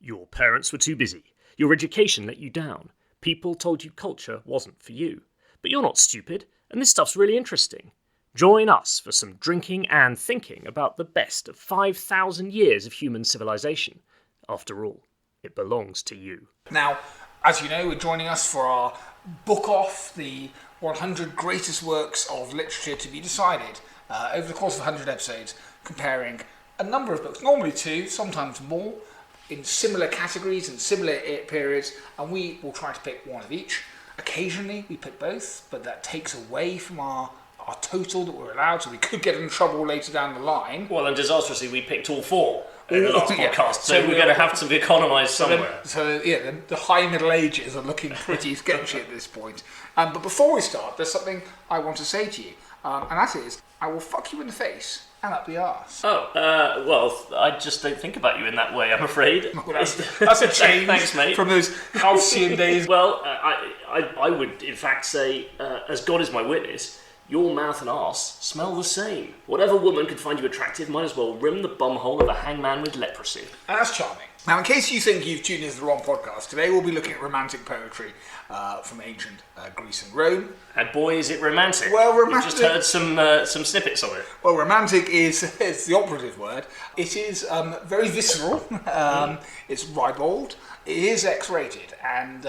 Your parents were too busy. Your education let you down. People told you culture wasn't for you. But you're not stupid, and this stuff's really interesting. Join us for some drinking and thinking about the best of 5,000 years of human civilization. After all, it belongs to you. Now, as you know, we're joining us for our book off, the 100 greatest works of literature to be decided over the course of 100 episodes, comparing a number of books, normally two, sometimes more, in similar categories and similar periods, and we will try to pick one of each. Occasionally we pick both, but that takes away from our total that we're allowed, so we could get in trouble later down the line. Well, and disastrously we picked all four in the last podcast, so we're going to have to economise somewhere. The high Middle Ages are looking pretty sketchy at this point. But before we start, there's something I want to say to you, and that is, I will fuck you in the face and up the arse. Well, I just don't think about you in that way, I'm afraid. Well, that's a change. Thanks, mate. From those halcyon days. Well, I would in fact say, as God is my witness, your mouth and arse smell the same. Whatever woman could find you attractive might as well rim the bumhole of a hangman with leprosy. That's charming. Now, in case you think you've tuned into the wrong podcast, today we'll be looking at romantic poetry from ancient Greece and Rome. And boy, is it romantic. Well, romantic. You've just heard some snippets of it. Well, romantic is the operative word. It is very visceral. It's ribald. It is X-rated, and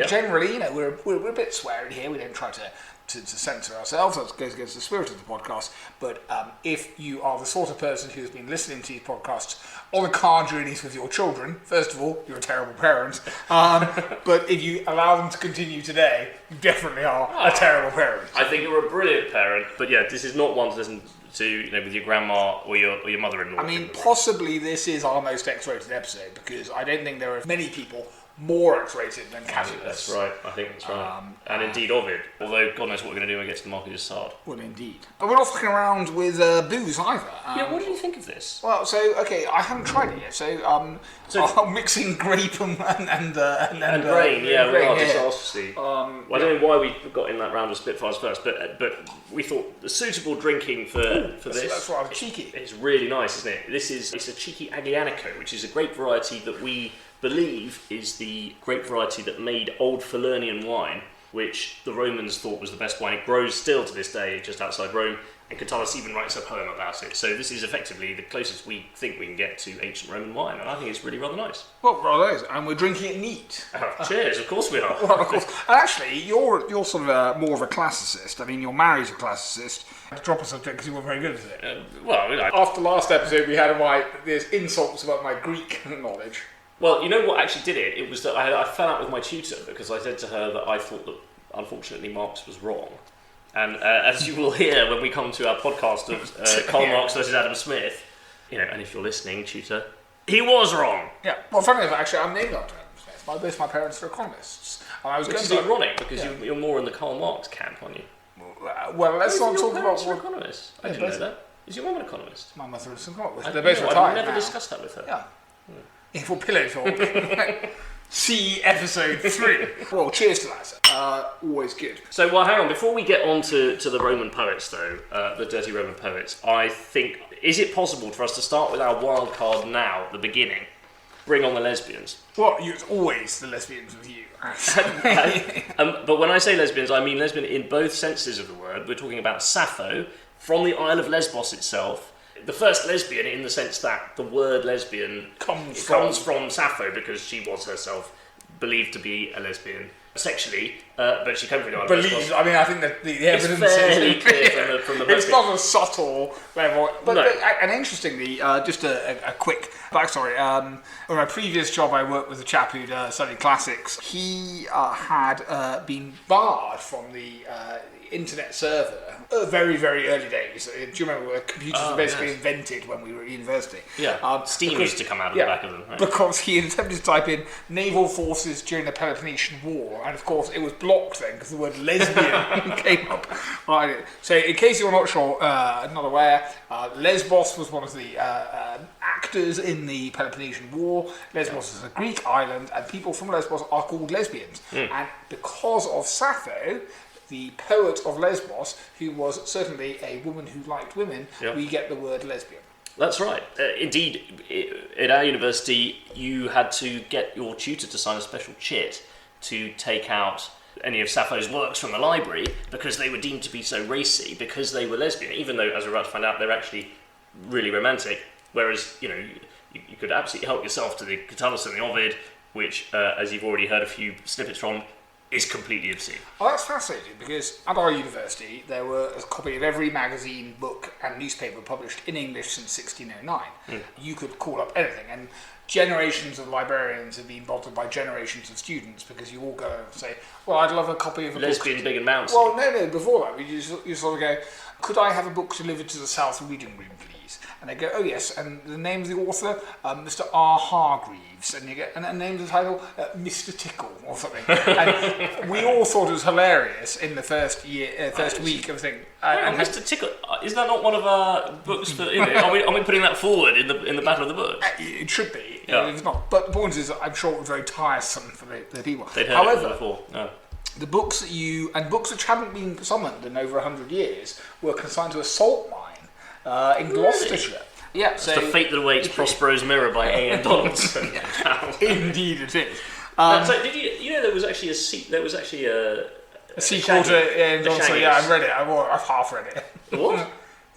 generally, we're a bit sweary here. We don't try to censor ourselves. That goes against the spirit of the podcast. But if you are the sort of person who has been listening to these podcasts on the car journeys with your children, first of all, you're a terrible parent. But if you allow them to continue today, you definitely are a terrible parent. I think you're a brilliant parent. But yeah, this is not one to listen to, with your grandma or your mother-in-law. I mean, possibly this is our most X-rated episode, because I don't think there are many people more X-rated than Catullus. That's right, I think that's right. And indeed Ovid, although God knows what we're going to do when we get to the mawkish side. Well, indeed. But we're not fucking around with booze either. What do you think of this? Well, I haven't tried it yet, so mixing grape and grain, disastrously. I don't know why we got in that round of Spitfires first, but we thought the suitable drinking for this. That's rather cheeky. It's really nice, isn't it? It's a cheeky Aglianico, which is a grape variety that we believe is the grape variety that made Old Falernian wine, which the Romans thought was the best wine. It grows still to this day just outside Rome, and Catullus even writes a poem about it. So this is effectively the closest we think we can get to ancient Roman wine, and I think it's really rather nice. Well, rather is, and we're drinking it neat. Cheers, of course we are. Well, of course. And actually, you're sort of more of a classicist. I mean, you're married to a classicist. To drop a subject because you weren't very good at it. After last episode, we had there's insults about my Greek knowledge. Well, you know what actually did it? It was that I fell out with my tutor because I said to her that I thought that, unfortunately, Marx was wrong. And as you will hear when we come to our podcast of Karl Marx versus Adam Smith, and if you're listening, tutor, he was wrong. Yeah. Well, funny enough, actually, I'm named after Adam Smith. Both my parents are economists. And Which is ironic because you're more in the Karl Marx camp, aren't you? Well, let's not talk about what economists. I didn't know that. Is your mum an economist? My mother is an economist. They're both retired. I've never discussed that with her. Yeah. For pillow talk. See episode 3. Well, cheers to that. Always good. So, hang on. Before we get on to the Roman poets, though, the dirty Roman poets, I think, is it possible for us to start with our wildcard now, at the beginning? Bring on the lesbians. Well, it's always the lesbians with you. But when I say lesbians, I mean lesbian in both senses of the word. We're talking about Sappho, from the Isle of Lesbos itself. The first lesbian, in the sense that the word lesbian comes from Sappho, because she was herself believed to be a lesbian sexually, but she came from the Isle of Lesbos. I mean, I think that the evidence is fairly clear from the It's not a subtle level. But and interestingly, just a quick backstory. On my previous job, I worked with a chap who'd studied classics. He had been barred from the internet server very, very early days. Do you remember where computers were basically invented when we were at university? Yeah, steam used to come out of the back of them. Right? Because he had attempted to type in naval forces during the Peloponnesian War, and of course it was blocked then because the word lesbian came up. Right. So in case you're not sure, not aware, Lesbos was one of the actors in the Peloponnesian War. Lesbos is a Greek island, and people from Lesbos are called lesbians. And because of Sappho, the poet of Lesbos, who was certainly a woman who liked women, we get the word lesbian. That's right. Indeed, at our university, you had to get your tutor to sign a special chit to take out any of Sappho's works from the library because they were deemed to be so racy, because they were lesbian, even though, as we're about to find out, they're actually really romantic. Whereas, you could absolutely help yourself to the Catullus and the Ovid, which, as you've already heard a few snippets from, is completely obscene. Oh, that's fascinating, because at our university there were a copy of every magazine, book and newspaper published in English since 1609. You could call up anything, and generations of librarians have been bothered by generations of students, because you all go and say, well, I'd love a copy of a Lesbian, book. Big and Mountain. Well, no, before that, you sort of go, could I have a book delivered to the South Reading Room, please? And they go, oh yes, and the name of the author, Mr. R. Hargreaves, and you get, and the name of the title, Mr. Tickle, or something. And we all thought it was hilarious in the first week of thing. And Mr. Tickle, is that not one of our books? For, are we putting that forward in the battle of the books? It should be. Yeah. It's not. But the point is, I'm sure it was very tiresome for the people. They'd heard However, it before. No. The books books which haven't been summoned in over 100 years were consigned to a salt mine in Gloucestershire. Yeah, so the fate that awaits Prospero's Mirror by A.M. Donaldson. Indeed, it is. So did you know there was actually a sequel to A.M. Donaldson? Yeah, I've read it. I've half read it. What?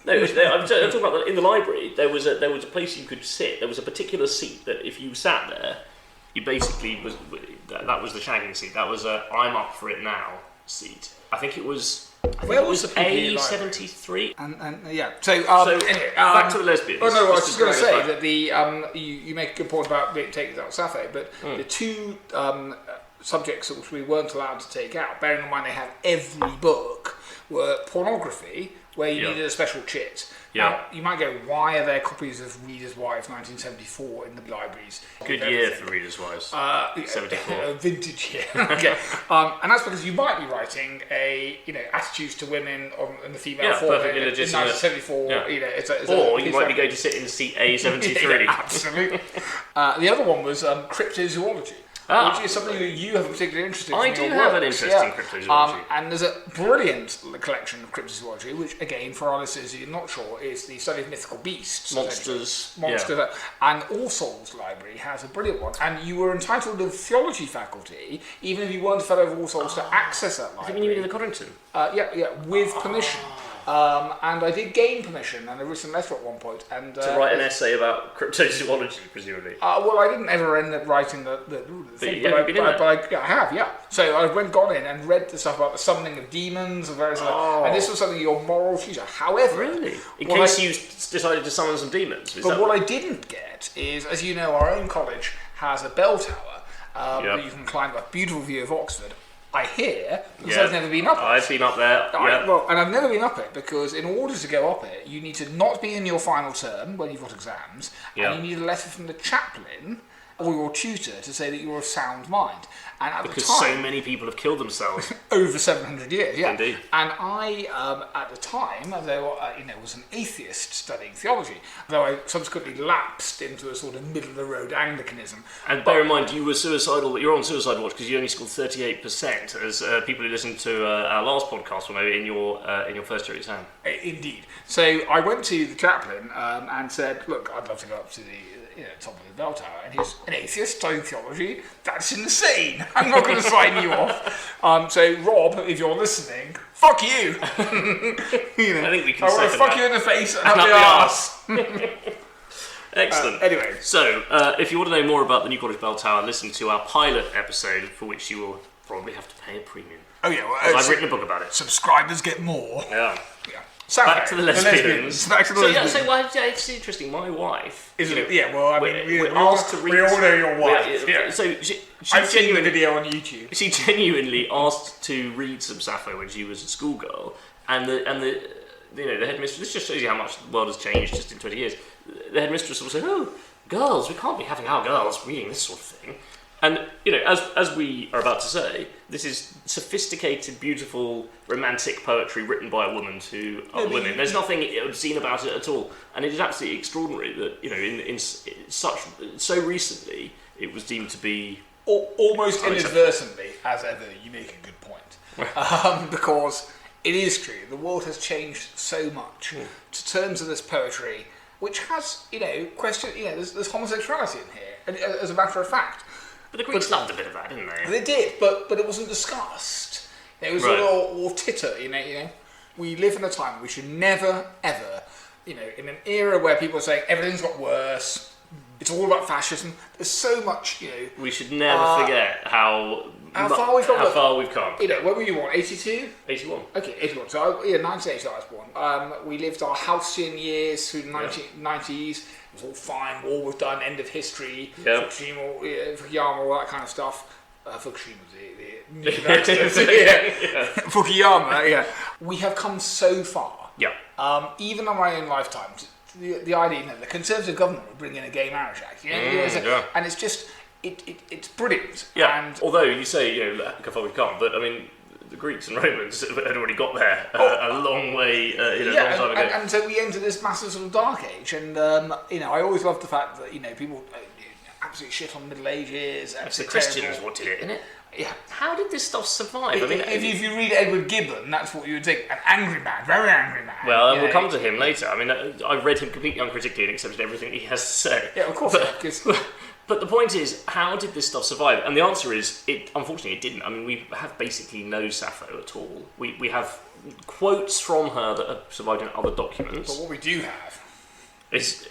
No, I'm talking about in the library. There was a place you could sit. There was a particular seat that if you sat there, you basically that was the shagging seat. That was a I'm up for it now seat. I think it was. Where was the A73? And yeah. So anyway, back to the lesbians. Oh no, I was just going to say that the you make a good point about taking out Sappho, but the two subjects which we weren't allowed to take out, bearing in mind they have every book, were pornography, where you needed a special chit. Yeah. Now, you might go, why are there copies of Reader's Wife 1974 in the libraries? Good year for Reader's Wives. 74. Vintage year. Okay. And that's because you might be writing attitudes to women in the female form perfectly in legitimate. 1974. Yeah. Or you might be going to sit in seat A73. Absolutely. The other one was cryptozoology. Which is something that you have a particular interest in. I do have an interest in cryptozoology. And there's a brilliant collection of cryptozoology, which, again, for our listeners who are not sure, is the study of mythical beasts. Monsters. And All Souls Library has a brilliant one. And you were entitled to the theology faculty, even if you weren't a fellow of All Souls, to access that library. I think you mean in the Codrington? With permission. And I did gain permission, and I wrote a letter at one point. And to write an essay about cryptozoology, presumably. Well, I didn't ever end up writing the thing, but I have, yeah. So I gone in and read the stuff about the summoning of demons and various other, and this was something your moral future. However, really, in case you decided to summon some demons. But what I didn't get is, as you know, our own college has a bell tower where you can climb a beautiful view of Oxford. I hear, because I've never been up it. I've been up there. And I've never been up it because in order to go up it, you need to not be in your final term when you've got exams, and you need a letter from the chaplain or your tutor to say that you're of sound mind. And at because the time, so many people have killed themselves over 700 years, yeah. Indeed. And I, at the time, though was an atheist studying theology, though I subsequently lapsed into a sort of middle of the road Anglicanism. And bear in mind, you were suicidal. You're on suicide watch because you only scored 38%, as people who listened to our last podcast will know in your first year exam. Indeed. So I went to the chaplain and said, "Look, I'd love to go up to the top of the bell tower." And he was an atheist studying theology. That's insane. I'm not going to sign you off. So Rob, if you're listening, fuck you. I think we can. I want to fuck you in the face and up the arse. Excellent. Anyway, so if you want to know more about the New College Bell Tower, listen to our pilot episode, for which you will probably have to pay a premium. Oh yeah, I've written a book about it. Subscribers get more. Yeah. Sappho, back to the lesbians. Back to the lesbians. It's interesting. My wife. We all know your wife. So I've seen the video on YouTube. She genuinely asked to read some Sappho when she was a schoolgirl, and the headmistress. This just shows you how much the world has changed just in 20 years. The headmistress will say, "Oh, girls, we can't be having our girls reading this sort of thing." And as we are about to say, this is sophisticated, beautiful, romantic poetry written by a woman to other women. There's nothing obscene about it at all, and it is absolutely extraordinary that in so recently it was deemed to be almost inadvertently, as ever. You make a good point because it is true. The world has changed so much to terms of this poetry. which has, there's homosexuality in here, as a matter of fact. But the Greeks loved a bit of that, didn't they? They did, but it wasn't discussed. It was all titter, We live in a time where we should never, ever, in an era where people are saying everything's got worse, it's all about fascism, there's so much, We should never forget how far we've come. When were you born? 82? 81. Okay, 81. So, 1980 I was born. We lived our halcyon years through the 1990s. It was all fine. War was done. End of history. Yep. Fukuyama, all that kind of stuff. Fukushima was the Fukuyama, yeah. We have come so far. Yeah. Even on my own lifetime, the idea, the Conservative government would bring in a gay marriage act. And it's just... It's brilliant. Yeah. And although you say, Catholic can't, but I mean, the Greeks and Romans had already got there a long way, a long time ago. And so we enter this massive sort of dark age, and I always love the fact that people absolutely shit on Middle Ages. It's the Christians what did it, isn't it? Yeah. How did this stuff survive? If you read Edward Gibbon, that's what you would think. An angry man, very angry man. Well, we'll come to him later. I mean, I read him completely uncritically and accepted everything he has to say. Yeah, of course. But the point is, how did this stuff survive? And the answer is, unfortunately, it didn't. I mean, we have basically no Sappho at all. We have quotes from her that have survived in other documents. But what we do have is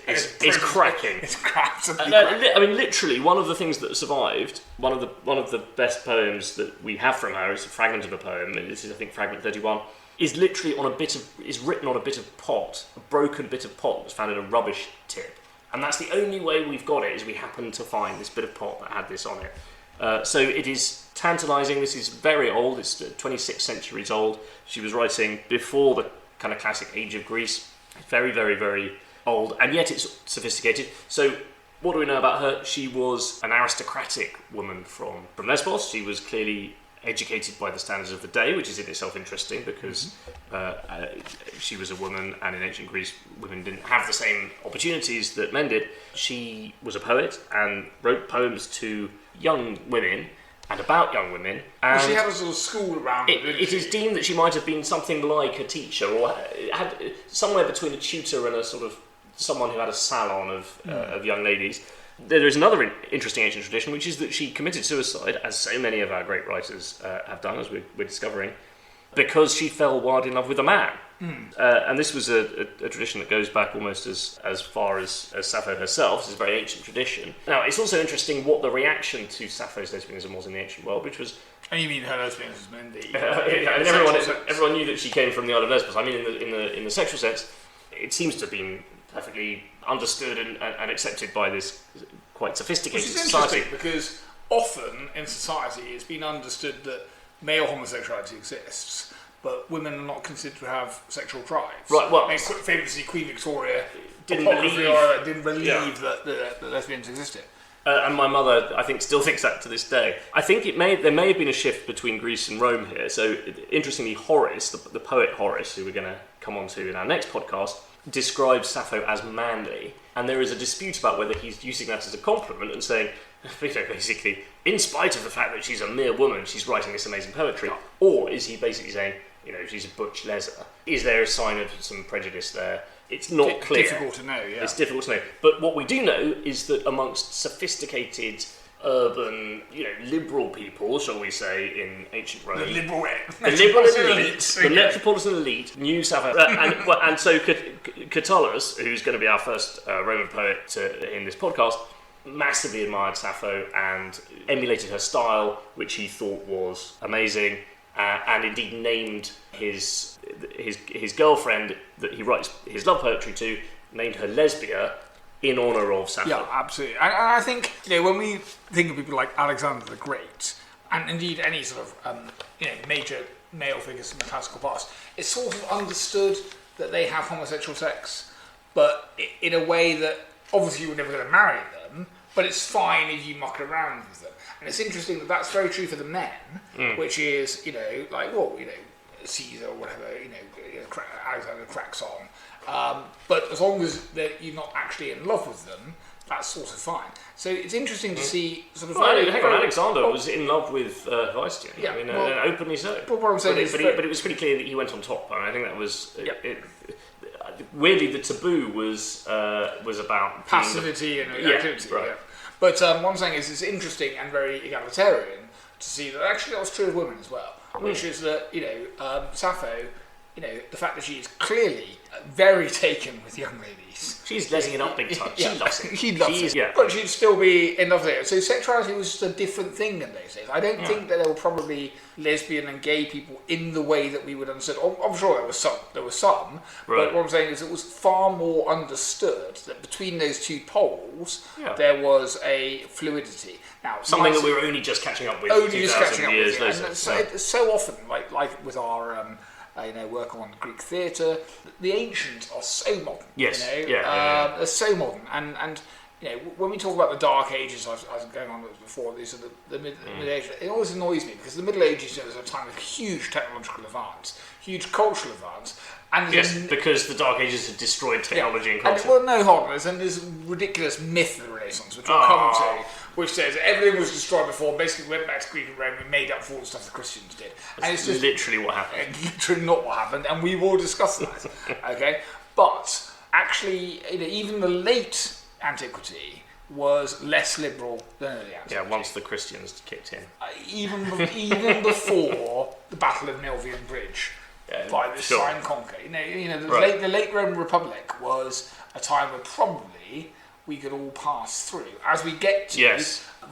cracking. It's crap. I mean, literally, one of the things that survived, one of the best poems that we have from her is a fragment of a poem, and this is, I think, fragment 31, is literally written on a bit of pot, a broken bit of pot that was found in a rubbish tip. And that's the only way we've got it, is we happen to find this bit of pot that had this on it. So it is tantalising. This is very old. It's 26 centuries old. She was writing before the kind of classic age of Greece. Very, very, very old. And yet it's sophisticated. So what do we know about her? She was an aristocratic woman from Lesbos. She was clearly educated by the standards of the day, which is in itself interesting because she was a woman, and in ancient Greece women didn't have the same opportunities that men did. She was a poet and wrote poems to young women and about young women. And she had a sort of school around it. It is deemed that she might have been something like a teacher, or had somewhere between a tutor and a sort of someone who had a salon of young ladies. There is another interesting ancient tradition, which is that she committed suicide, as so many of our great writers have done, as we're discovering, because she fell wildly in love with a man. And this was a tradition that goes back almost as far as Sappho herself. It's a very ancient tradition. Now, it's also interesting what the reaction to Sappho's lesbianism was in the ancient world, which was... And you mean her lesbianism in the... and everyone knew that she came from the Isle of Lesbos. I mean, in the sexual sense, it seems to have been perfectly understood and accepted by this quite sophisticated society. Which is interesting, because often in society it's been understood that male homosexuality exists, but women are not considered to have sexual drives. Right, well... Famously, Queen Victoria didn't believe that lesbians existed. And my mother, I think, still thinks that to this day. I think there may have been a shift between Greece and Rome here. So, interestingly, Horace, the poet Horace, who we're going to come on to in our next podcast, describes Sappho as manly. And there is a dispute about whether he's using that as a compliment and saying, basically, in spite of the fact that she's a mere woman, she's writing this amazing poetry. Or is he basically saying, she's a butch leser? Is there a sign of some prejudice there? It's not clear. Difficult to know, yeah. It's difficult to know. But what we do know is that amongst sophisticated, urban, liberal people, shall we say, in ancient Rome... The liberal elite, the metropolitan elite, knew Sappho. And so Catullus, who's going to be our first Roman poet in this podcast, massively admired Sappho and emulated her style, which he thought was amazing, and indeed named his girlfriend that he writes his love poetry to, named her Lesbia in honour of Sappho. Yeah, absolutely. And I think, when we think of people like Alexander the Great, and indeed any sort of major male figures in the classical past, it's sort of understood that they have homosexual sex, but in a way that obviously you're never going to marry them, but it's fine if you muck around with them. And it's interesting that that's very true for the men, which is, Caesar or whatever, Alexander cracks on. But as long as you're not actually in love with them, that's sort of fine. So it's interesting to see sort of... Alexander was in love with Valentine. Yeah, and openly so. But what I'm saying but it was pretty clear that he went on top. I think that was... weirdly, the taboo was about passivity and activity. Right. Yeah. But what I'm saying is it's interesting and very egalitarian to see that actually that was true of women as well, which is that, Sappho, the fact that she is clearly very taken with young ladies. She's lezzing it up big time. She loves it. She loves it. Yeah. But she'd still be in love with it. So sexuality was just a different thing in those days. I don't think that there were probably lesbian and gay people in the way that we would understand. I'm sure there was some. Right. But what I'm saying is it was far more understood that between those two poles there was a fluidity. Now, something that we were only just catching up with 2,000 years later. And so often, like with our work on Greek theatre, the ancients are so modern. Yes. They're so modern, and when we talk about the Dark Ages, I was going on before. These are the Mid Ages. It always annoys me because the Middle Ages was a time of huge technological advance, huge cultural advance. And because the Dark Ages had destroyed technology and culture. And there's this ridiculous myth of the Renaissance, which we'll come to, which says everything was destroyed before, basically went back to Greek and Rome and made up for all the stuff the Christians did. And it's just literally what happened. Literally not what happened, and we will discuss that. Okay? But actually, even the late antiquity was less liberal than early antiquity. Yeah, once the Christians kicked in. Even before the Battle of Milvian Bridge. By the sign conquer. The late Roman Republic was a time where probably we could all pass through. As we get to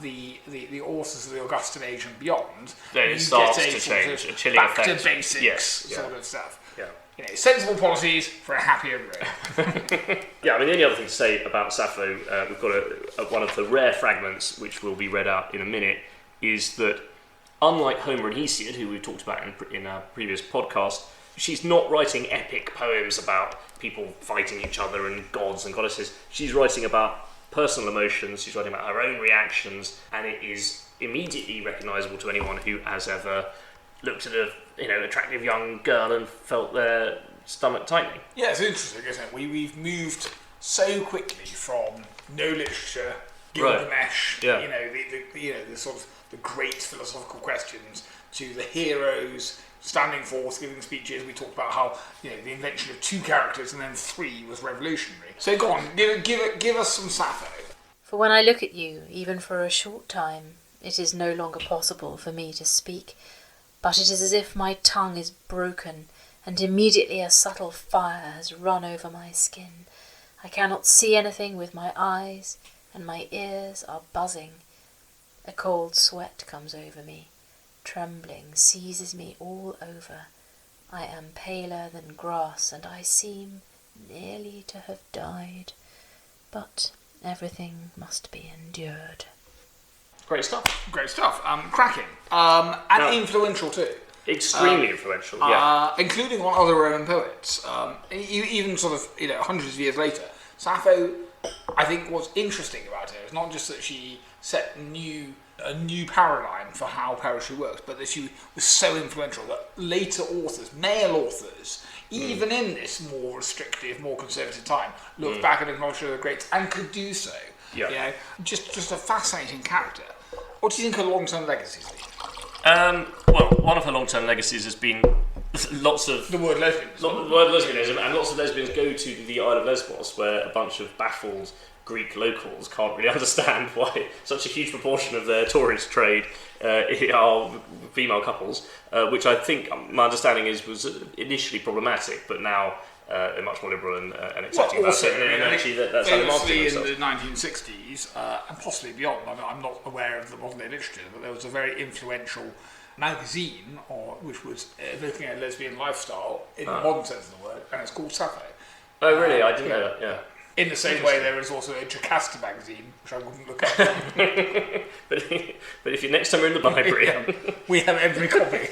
the authors of the Augustan Age and beyond, then it starts to change. A Chilli back effect. to basics sort of stuff. Yeah. Sensible policies for a happier Rome. The only other thing to say about Sappho, we've got one of the rare fragments which will be read out in a minute, is that unlike Homer and Hesiod, who we've talked about in our previous podcast, she's not writing epic poems about people fighting each other and gods and goddesses. She's writing about personal emotions, she's writing about her own reactions, and it is immediately recognisable to anyone who has ever looked at a attractive young girl and felt their stomach tightening. Yeah, it's interesting, isn't it? We've moved so quickly from no literature, Gilgamesh, the sort of the great philosophical questions, to the heroes standing forth, giving speeches. We talked about how the invention of 2 characters and then 3 was revolutionary. So go on, give us some Sappho. For when I look at you, even for a short time, it is no longer possible for me to speak, but it is as if my tongue is broken, and immediately a subtle fire has run over my skin. I cannot see anything with my eyes, and my ears are buzzing. A cold sweat comes over me. Trembling seizes me all over. I am paler than grass, and I seem nearly to have died. But everything must be endured. Great stuff. Cracking. And influential too. Extremely influential, including on other Roman poets. Even sort of, hundreds of years later. Sappho, I think what's interesting about her is not just that she set a new paradigm for how poetry works, but that she was so influential that later authors, male authors, even in this more restrictive, more conservative time, looked back and acknowledged her the greats and could do so. Yeah. Just a fascinating character. What do you think her long-term legacies are? Well, one of her long-term legacies has been lots of... The word lesbianism. The word lesbianism, and lots of lesbians go to the Isle of Lesbos, where a bunch of baffled Greek locals can't really understand why such a huge proportion of their tourist trade are female couples, which I think, my understanding is, was initially problematic, but now they're much more liberal and accepting also, that. And actually, that's how they're marketing themselves. In the 1960s, and possibly beyond, I'm not aware of the modern day literature, but there was a very influential magazine which was looking at lesbian lifestyle in the modern sense of the word, and it's called Sappho. Oh, really? I didn't know that, yeah. In the same way, there is also a Jocasta magazine, which I wouldn't look at. but if you next time you're in the library... we have every copy.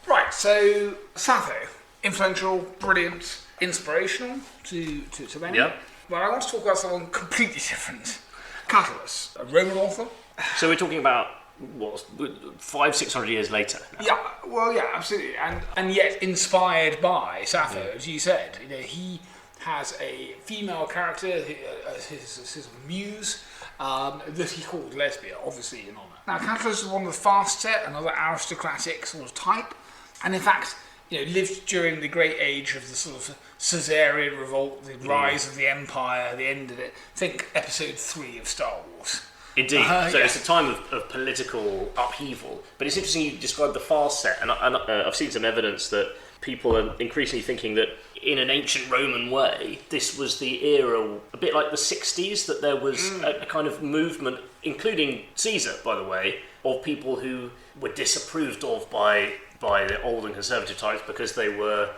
Right, so Sappho, influential, brilliant, inspirational to many. Yeah. But I want to talk about someone completely different. Catullus, a Roman author. So we're talking about, 500-600 years later? Now. Yeah, absolutely. And yet inspired by Sappho, as you said. He has a female character, his muse, that he called Lesbian, obviously in honour. Now, Catullus is one of the fast set, another aristocratic sort of type, and in fact, lived during the great age of the sort of Caesarian revolt, the rise of the empire, the end of it. Think episode 3 of Star Wars. Indeed. It's a time of political upheaval. But it's interesting you described the fast set, and I've seen some evidence that people are increasingly thinking that in an ancient Roman way, this was the era, a bit like the 60s, that there was a kind of movement, including Caesar, by the way, of people who were disapproved of by the old and conservative types because they were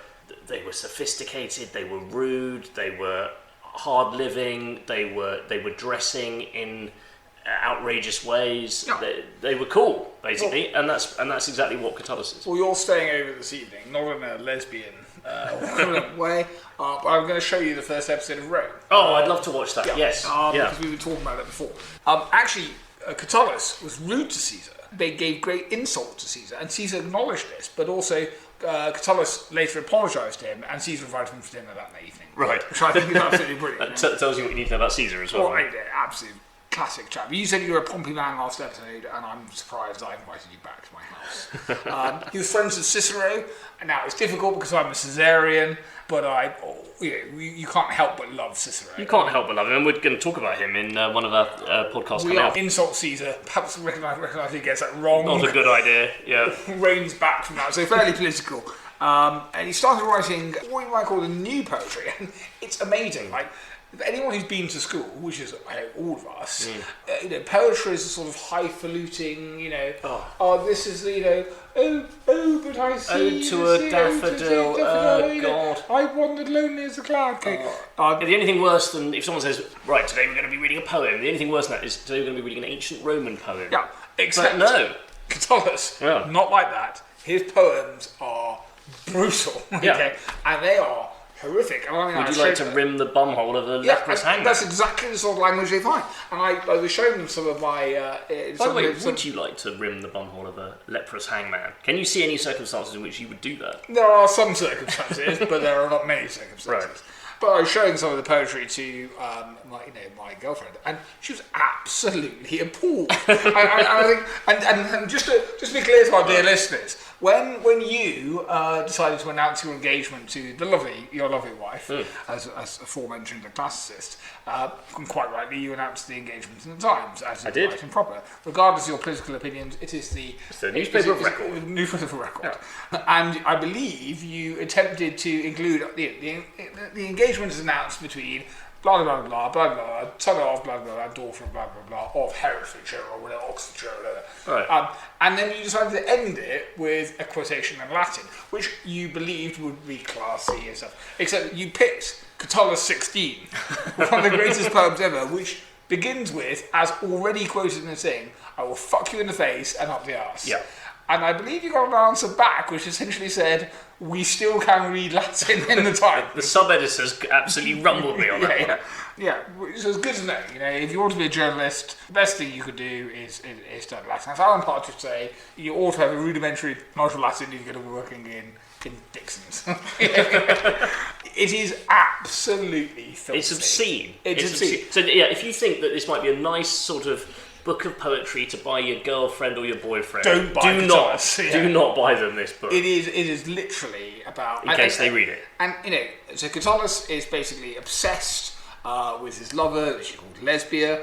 sophisticated, they were rude, they were hard living, they were dressing in outrageous ways. Yeah. They were cool, basically, and that's exactly what Catullus is. Well, you're staying over this evening, not in a lesbian way, but I'm going to show you the first episode of Rome. Oh, I'd love to watch that. Yeah. Yes, because we were talking about it before. Actually, Catullus was rude to Caesar. They gave great insult to Caesar, and Caesar acknowledged this, but also Catullus later apologised to him, and Caesar invited him for dinner that evening. Right. Which I think is absolutely brilliant. That tells you what you need to know about Caesar as well. Right? Absolutely. Classic chap. You said you were a Pompey man last episode, and I'm surprised I invited you back to my house. He was friends with Cicero, and now it's difficult because I'm a Caesarian, but you can't help but love Cicero. You can't help but love him, and we're going to talk about him in one of our podcasts coming up. Insult Caesar, perhaps recognise he gets that wrong. Not a good idea, yeah. Reigns back from that, so fairly political. And he started writing what you might call the new poetry, and it's amazing. Like, anyone who's been to school, which is all of us, poetry is a sort of highfalutin, this is, but I see... Ode to a daffodil, God. I wandered lonely as a cloud cake. The only thing worse than if someone says, right, today we're going to be reading a poem, the only thing worse than that is today we're going to be reading an ancient Roman poem. Yeah, except... But no. Catullus, not like that. His poems are brutal, and they are horrific. Would you like to rim the bumhole of a leprous hangman? That's exactly the sort of language they find. And I was showing them some of my... By the way, would you like to rim the bumhole of a leprous hangman? Can you see any circumstances in which you would do that? There are some circumstances, but there are not many circumstances. Right. But I was showing some of the poetry to my girlfriend, and she was absolutely appalled. and just to be clear to our dear listeners, when you decided to announce your engagement to your lovely wife, as aforementioned a classicist, quite rightly you announced the engagement in the Times, as is right and proper. Regardless of your political opinions, it's the newspaper of record. Newspaper of record. Yeah. And I believe you attempted to include the engagement is announced between blah blah blah blah blah, son of blah blah blah, daughter of blah blah blah, of Herefordshire or whatever, Oxfordshire or whatever. Right. And then you decided to end it with a quotation in Latin, which you believed would be classy and stuff. Except you picked Catullus 16, one of the greatest poems ever, which begins with, as already quoted in the thing, "I will fuck you in the face and up the arse." Yeah. And I believe you got an answer back, which essentially said, "We still can read Latin in the time." The sub-editors absolutely rumbled me on that one. Yeah, so it's good to know. If you want to be a journalist, the best thing you could do is study Latin. As Alan Partridge say, you ought to have a rudimentary knowledge of Latin if you're going to be working in Dixon's. It is absolutely filthy. It's obscene. It's obscene. So if you think that this might be a nice sort of book of poetry to buy your girlfriend or your boyfriend, do not buy them this book. It is literally about... In case they read it. And, so Catullus is basically obsessed with his lover, which is called Lesbian.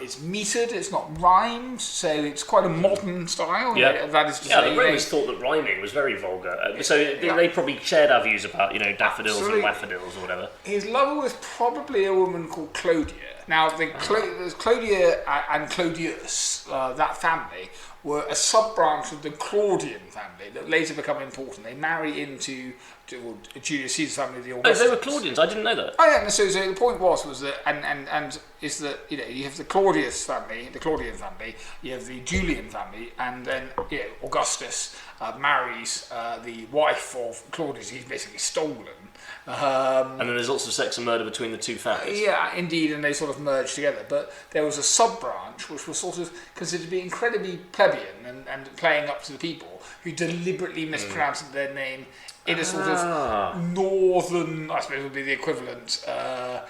It's metered, it's not rhymed, so it's quite a modern style. Yeah, that is to say, the Romans thought that rhyming was very vulgar, so they probably shared our views about daffodils and daffodils or whatever. His lover was probably a woman called Clodia. Now, there's Clodia and Clodius, that family, were a sub-branch of the Claudian family that later become important. They marry into Julius Caesar's family, the Augustus. Oh, they were Claudians. I didn't know that. Oh yeah. So the point was that, and is that you have the Claudius family, the Claudian family, you have the Julian family, and then Augustus marries the wife of Claudius. He's basically stolen. And then there's lots of sex and murder between the two families. Yeah, indeed, and they sort of merged together. But there was a sub-branch which was sort of considered to be incredibly plebeian and playing up to the people who deliberately mispronounced their name in a sort of of northern, I suppose would be the equivalent, or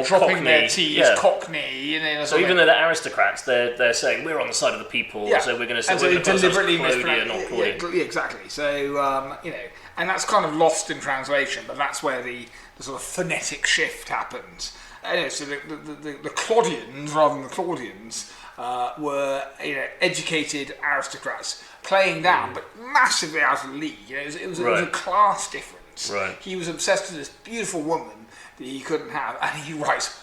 dropping Cockney, their T's, Cockney. So even though they're aristocrats, they're saying we're on the side of the people, so we're going to say we're going to deliberately Claudia, not Claudia. Yeah, exactly. So and that's kind of lost in translation, but that's where the sort of phonetic shift happens. Anyway, so the Claudians rather than the Claudians were educated aristocrats playing down, but massively out of the league. It was a class difference. Right. He was obsessed with this beautiful woman that he couldn't have, and he writes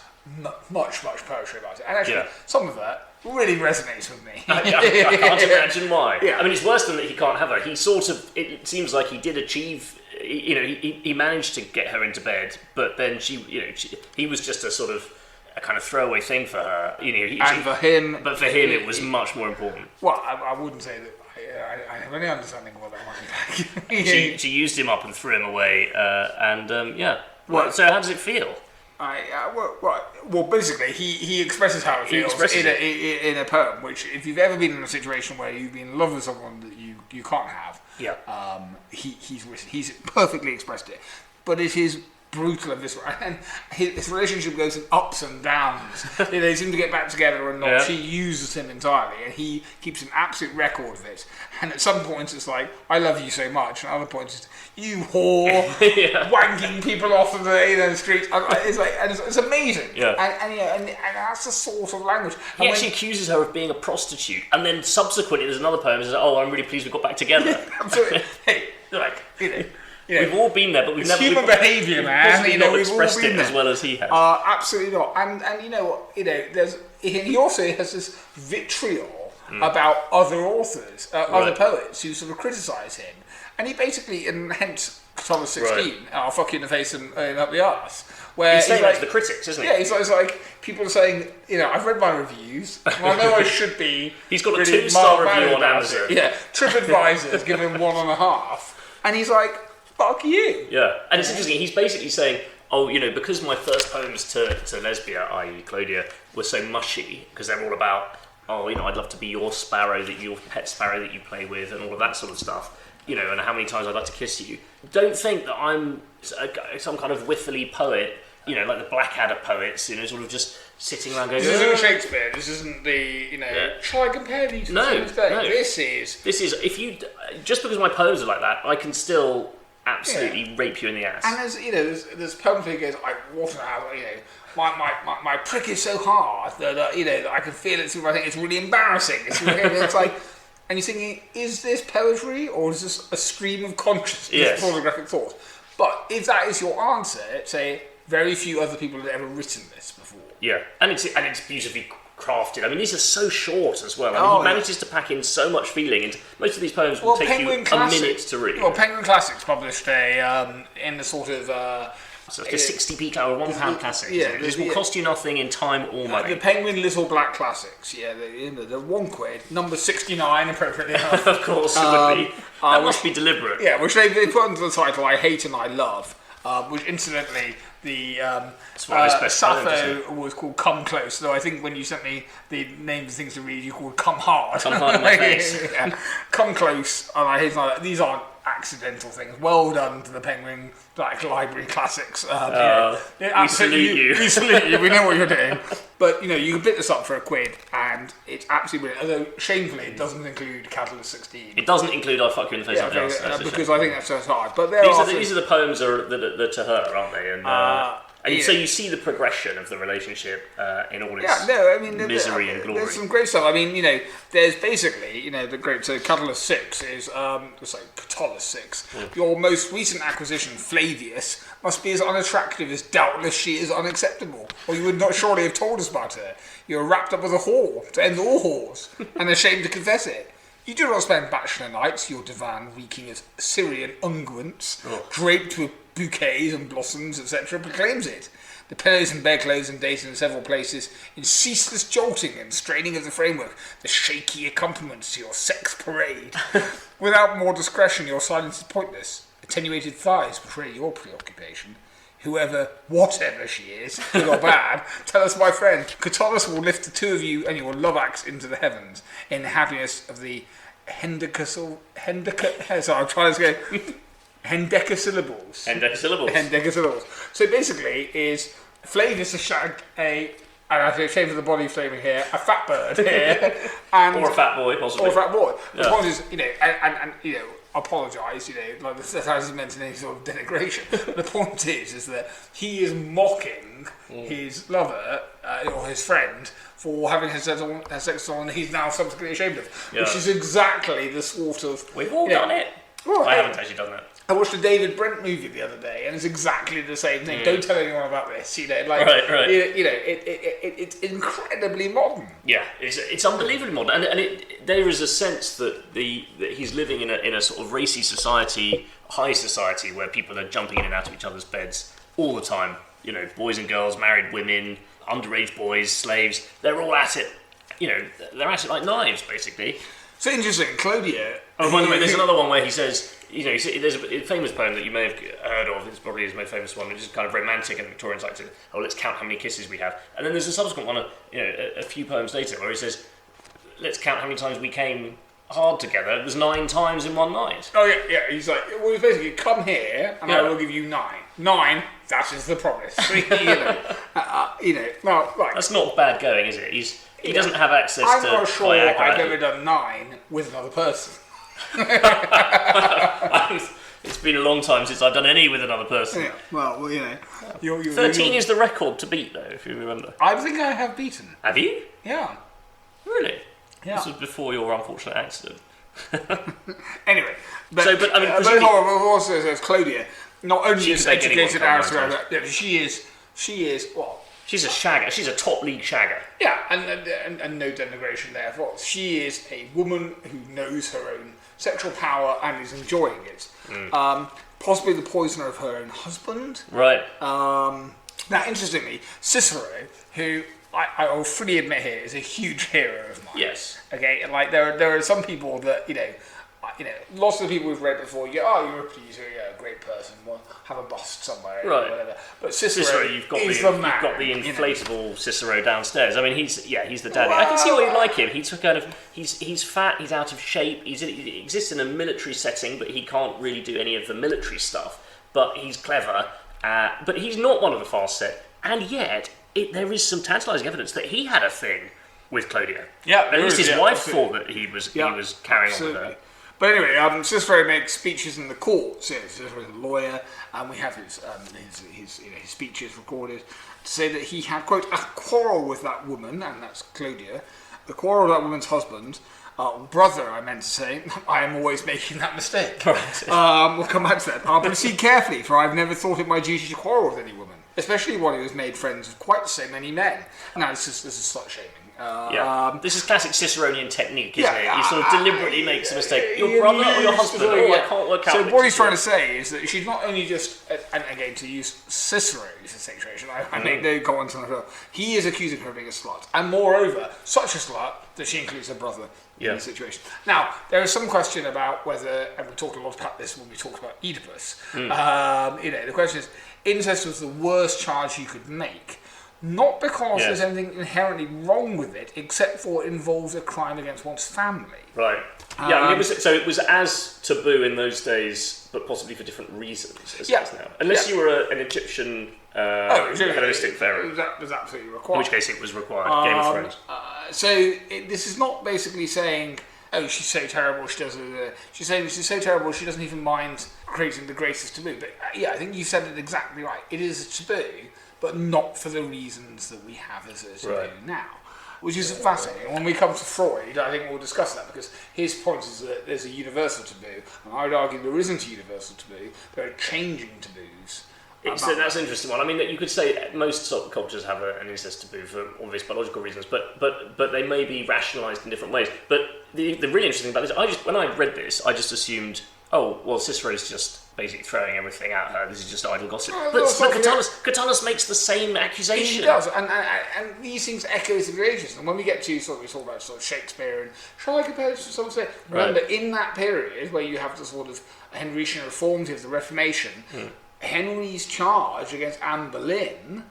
much poetry about it. And actually, some of that really resonates with me. I can't imagine why. Yeah. I mean, it's worse than that he can't have her. He sort of, it seems like he did achieve, he managed to get her into bed, but then he was just a sort of a kind of throwaway thing for her. For him, but for him, it was much more important. Well, I wouldn't say that. I have any understanding of what that might be like. She used him up and threw him away, Well, so how does it feel? Well, basically, he expresses how it feels in a poem. Which, if you've ever been in a situation where you've been in love with someone that you can't have, he's perfectly expressed it. But it is brutal and visceral, and his relationship goes in ups and downs. They seem to get back together and not. She uses him entirely, and he keeps an absolute record of it. And at some points it's like, I love you so much, and at other points it's, you whore, wanking people off of the streets. It's like, and it's amazing. And that's the sort of language. He actually accuses her of being a prostitute, and then subsequently there's another poem that says, "Oh, I'm really pleased we got back together." Absolutely. Hey, we've all been there, but we've never. Human behaviour, man. We've not expressed it as well as he has. Absolutely not. And you know what? He also has this vitriol about other authors, other poets who sort of criticise him, and he basically, and hence Catullus 16, I'll fuck you in the face and up the arse. Where he's saying that to the critics, isn't he? Yeah, it's like people are saying, I've read my reviews, and I know I should be. He's got a 2-star review on Amazon. Yeah, TripAdvisor's given him 1.5, and he's like, fuck you. Yeah, and it's interesting, he's basically saying, because my first poems to Lesbia, i.e. Claudia, were so mushy, because they're all about, I'd love to be your pet sparrow that you play with, and all of that sort of stuff, and how many times I'd like to kiss you. Don't think that I'm some kind of whiffly poet, like the Blackadder poets, sort of just sitting around going, this isn't Shakespeare, this isn't shall I compare these two things? No. This is, just because my poems are like that, I can still absolutely rape you in the ass. And there's poems where he goes, I water out, my prick is so hard that that I can feel it through my thing. It's really embarrassing. It's like, and you're thinking, is this poetry or is this a stream of consciousness, pornographic thought? But if that is your answer, say very few other people have ever written this before. Yeah, and it's beautifully crafted. I mean, these are so short as well. I mean, he manages to pack in so much feeling into most of these poems. Will take Penguin you a minute to read. Well, Penguin Classics published in the sort of. So it's a 60p or £1 classic. Yeah, this will cost you nothing in time or money. The Penguin Little Black Classics. Yeah, they're £1, number 69, appropriately enough. Of course, it would be. That must be deliberate. Yeah, which they put under the title "I Hate and I Love," which incidentally the Sappho was called "Come Close." Though I think when you sent me the names of things to read, you called "Come Hard." Come hard in my face. Come Close and I Hate and I Love. These aren't accidental things. Well done to the Penguin Black Library Classics. We salute you. We salute you. We know what you're doing. But you can pick this up for £1, and it's absolutely brilliant. Although shamefully, it doesn't include Catullus 16. It doesn't include "I Fuck You in the Face." Because I think that's so hard. But these are the poems that are to her, aren't they? And so you see the progression of the relationship in all its misery and glory. There's some great stuff. I mean, there's basically, the great. So Catullus 6 is, Catullus 6. Your most recent acquisition, Flavius, must be as unattractive as doubtless she is unacceptable, or you would not surely have told us about her. You are wrapped up with a whore to end all whores, and ashamed to confess it. You do not spend bachelor nights, your divan reeking as Syrian unguents, draped with bouquets and blossoms, etc., proclaims it. The pillows and bedclothes and dated in several places, in ceaseless jolting and straining of the framework, the shaky accompaniments to your sex parade. Without more discretion, your silence is pointless. Attenuated thighs betray your preoccupation. Whatever she is, good or bad, tell us, my friend. Catullus will lift the two of you and your love axe into the heavens in the happiness of the I'm trying to say hendecasyllables. Hendecasyllables. So basically, is Flav is to shag and I say shame for the body flaming here, a fat bird here, and or a fat boy, possibly. Or a fat boy. The point is, and apologise, like that hasn't meant any sort of denigration. The point is that he is mocking his lover or his friend for having had sex on someone he's now subsequently ashamed of, which is exactly the sort of... We've all done it. Well, I haven't actually done that. I watched a David Brent movie the other day, and it's exactly the same thing. Don't tell anyone about this. Right. It's incredibly modern. Yeah, it's unbelievably modern, and there is a sense that he's living in a sort of racy society, high society, where people are jumping in and out of each other's beds all the time. Boys and girls, married women, underage boys, slaves. They're all at it. They're at it like knives, basically. So interesting, Claudia. Oh, by the way, there's another one where he says, there's a famous poem that you may have heard of. It's probably his most famous one, which is kind of romantic, and Victorians like to, let's count how many kisses we have. And then there's a subsequent one, a few poems later, where he says, let's count how many times we came hard together. It was 9 times in one night. Oh yeah. He's like, well, he's basically, come here, and I will give you 9. 9. That is the promise. Well, right. That's not bad going, is it? He doesn't have access to. I'm not sure Viagra. I've ever done 9 with another person. It's been a long time since I've done any with another person. Yeah, well, 13 is the record to beat, though, if you remember. I think I have beaten. Have you? Yeah. Really? Yeah. This was before your unfortunate accident. Anyway, presumably, says Claudia. Not only is educated aristocrat, she is what? She's a shagger. She's a top league shagger. Yeah, and no denigration there. She is a woman who knows her own sexual power and is enjoying it. Possibly the poisoner of her own husband. Right. Now, interestingly, Cicero, who I will freely admit here is a huge hero of mine. Yes. Okay, and there are some people that lots of the people we've read before. You're Euripides, you're a great person. We'll have a bust somewhere, right? Or whatever. But Cicero you've got is the man. You've got the inflatable Cicero downstairs. I mean, he's the daddy. I can see why you like him. He's fat. He's out of shape. He exists in a military setting, but he can't really do any of the military stuff. But he's clever. But he's not one of the fast set. And yet, there is some tantalising evidence that he had a thing with Claudia. Yeah, at least his wife thought that he was carrying on with her. But anyway, Cicero makes speeches in the court. So Cicero's a lawyer, and we have his speeches recorded to say that he had, quote, a quarrel with that woman, and that's Claudia, the quarrel with that woman's husband, brother, I meant to say. I am always making that mistake. Right. We'll come back to that. I'll proceed carefully, for I've never thought it my duty to quarrel with any woman, especially one who has made friends with quite so many men. Now, this is slut shaming. This is classic Ciceronian technique, isn't it? He sort of deliberately makes a mistake. Your brother or your husband? I can't work out. So what he's trying to say is that she's not only just, and again, to use Cicero's situation, I make no comments on her. He is accusing her of being a slut, and moreover, such a slut that she includes her brother in the situation. Now, there is some question about whether, and we talked a lot about this when we talked about Oedipus. The question is, incest was the worst charge you could make. Not because there's anything inherently wrong with it, except for it involves a crime against one's family. Right. It was as taboo in those days, but possibly for different reasons as it is now. Unless you were an Egyptian Hellenistic pharaoh. That was absolutely required. In which case it was required. Game of Thrones. This is not basically saying, oh, she's so terrible, she does it. She's saying she's so terrible, she doesn't even mind creating the greatest taboo. But I think you said it exactly right. It is a taboo, but not for the reasons that we have as a taboo now. Which is fascinating. When we come to Freud, I think we'll discuss that, because his point is that there's a universal taboo, and I would argue there isn't a universal taboo, there are changing taboos. So that's an interesting one. I mean, you could say most sort of cultures have an incest taboo for obvious biological reasons, but they may be rationalised in different ways. But the really interesting thing about this, when I read this, I just assumed, oh, well, Cicero's just basically throwing everything at her. This is just idle gossip. But Catullus makes the same accusation. He does, and these things echo through ages. And when we get to we talk about sort of Shakespeare, and shall I compare this to some say? Remember, in that period where you have the sort of Henrician reforms, you have the Reformation. Henry's charge against Anne Boleyn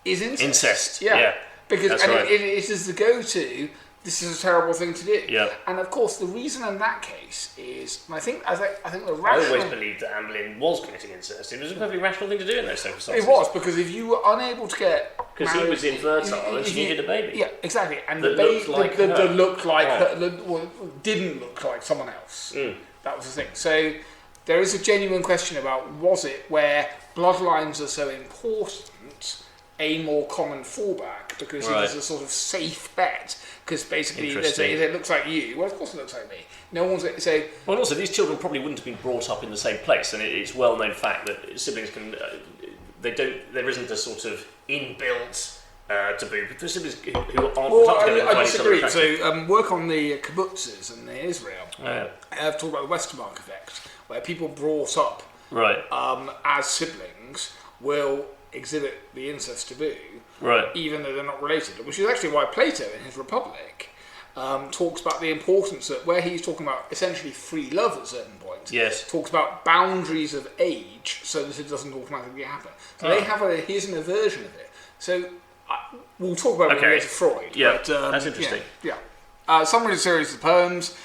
is incest. Incest. Yeah. Because it is the go-to this is a terrible thing to do. Yeah. And of course, the reason in that case is, and I think the I rational... always believed that Anne Boleyn was committing incest. It was a perfectly rational thing to do in those circumstances. It was, because if you were unable to get because he was infertile and she needed a baby. Yeah, exactly. And that the baby looked like her. Didn't look like someone else. That was the thing. So there is a genuine question about, was it where bloodlines are so important, a more common fallback, because it is a sort of safe bet. Because basically, it looks like you. Well, of course it looks like me. No one's so. Well, and also these children probably wouldn't have been brought up in the same place, and it's well-known fact that siblings can. They don't. There isn't a sort of inbuilt taboo for siblings who aren't brought up together. I disagree. So work on the kibbutzes and the Israel. I've talked about the Westermark effect, where people brought up as siblings will exhibit the incest taboo, even though they're not related, which is actually why Plato in his Republic talks about the importance that where he's talking about essentially free love at certain points, talks about boundaries of age so that it doesn't automatically happen. So they have here's an aversion of it. So we'll talk about it when we get to Freud. Yeah, but, that's interesting. Summary of the series of poems.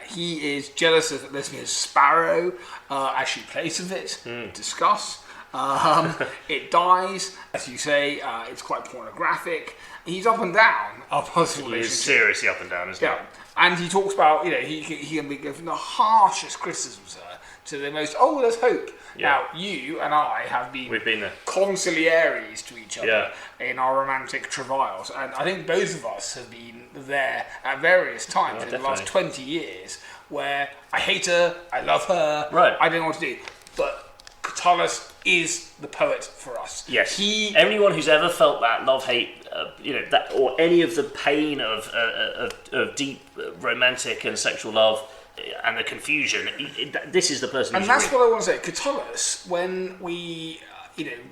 He is jealous of Lesbia's sparrow as she plays with it. Discuss. It dies, as you say. It's quite pornographic. He's up and down our personal relationship. He's seriously up and down, isn't he? And he talks about, he can go from the harshest criticisms to the most, there's hope. Now, you and I we've been there. Consigliaries to each other in our romantic travails, and I think both of us have been there at various times in the last 20 years where I hate her, I love her, I don't know what to do. But Catullus is the poet for us. Yes. Anyone who's ever felt that love-hate, that, or any of the pain of deep romantic and sexual love and the confusion, this is the person. And that's what I want to say. Catullus, when we,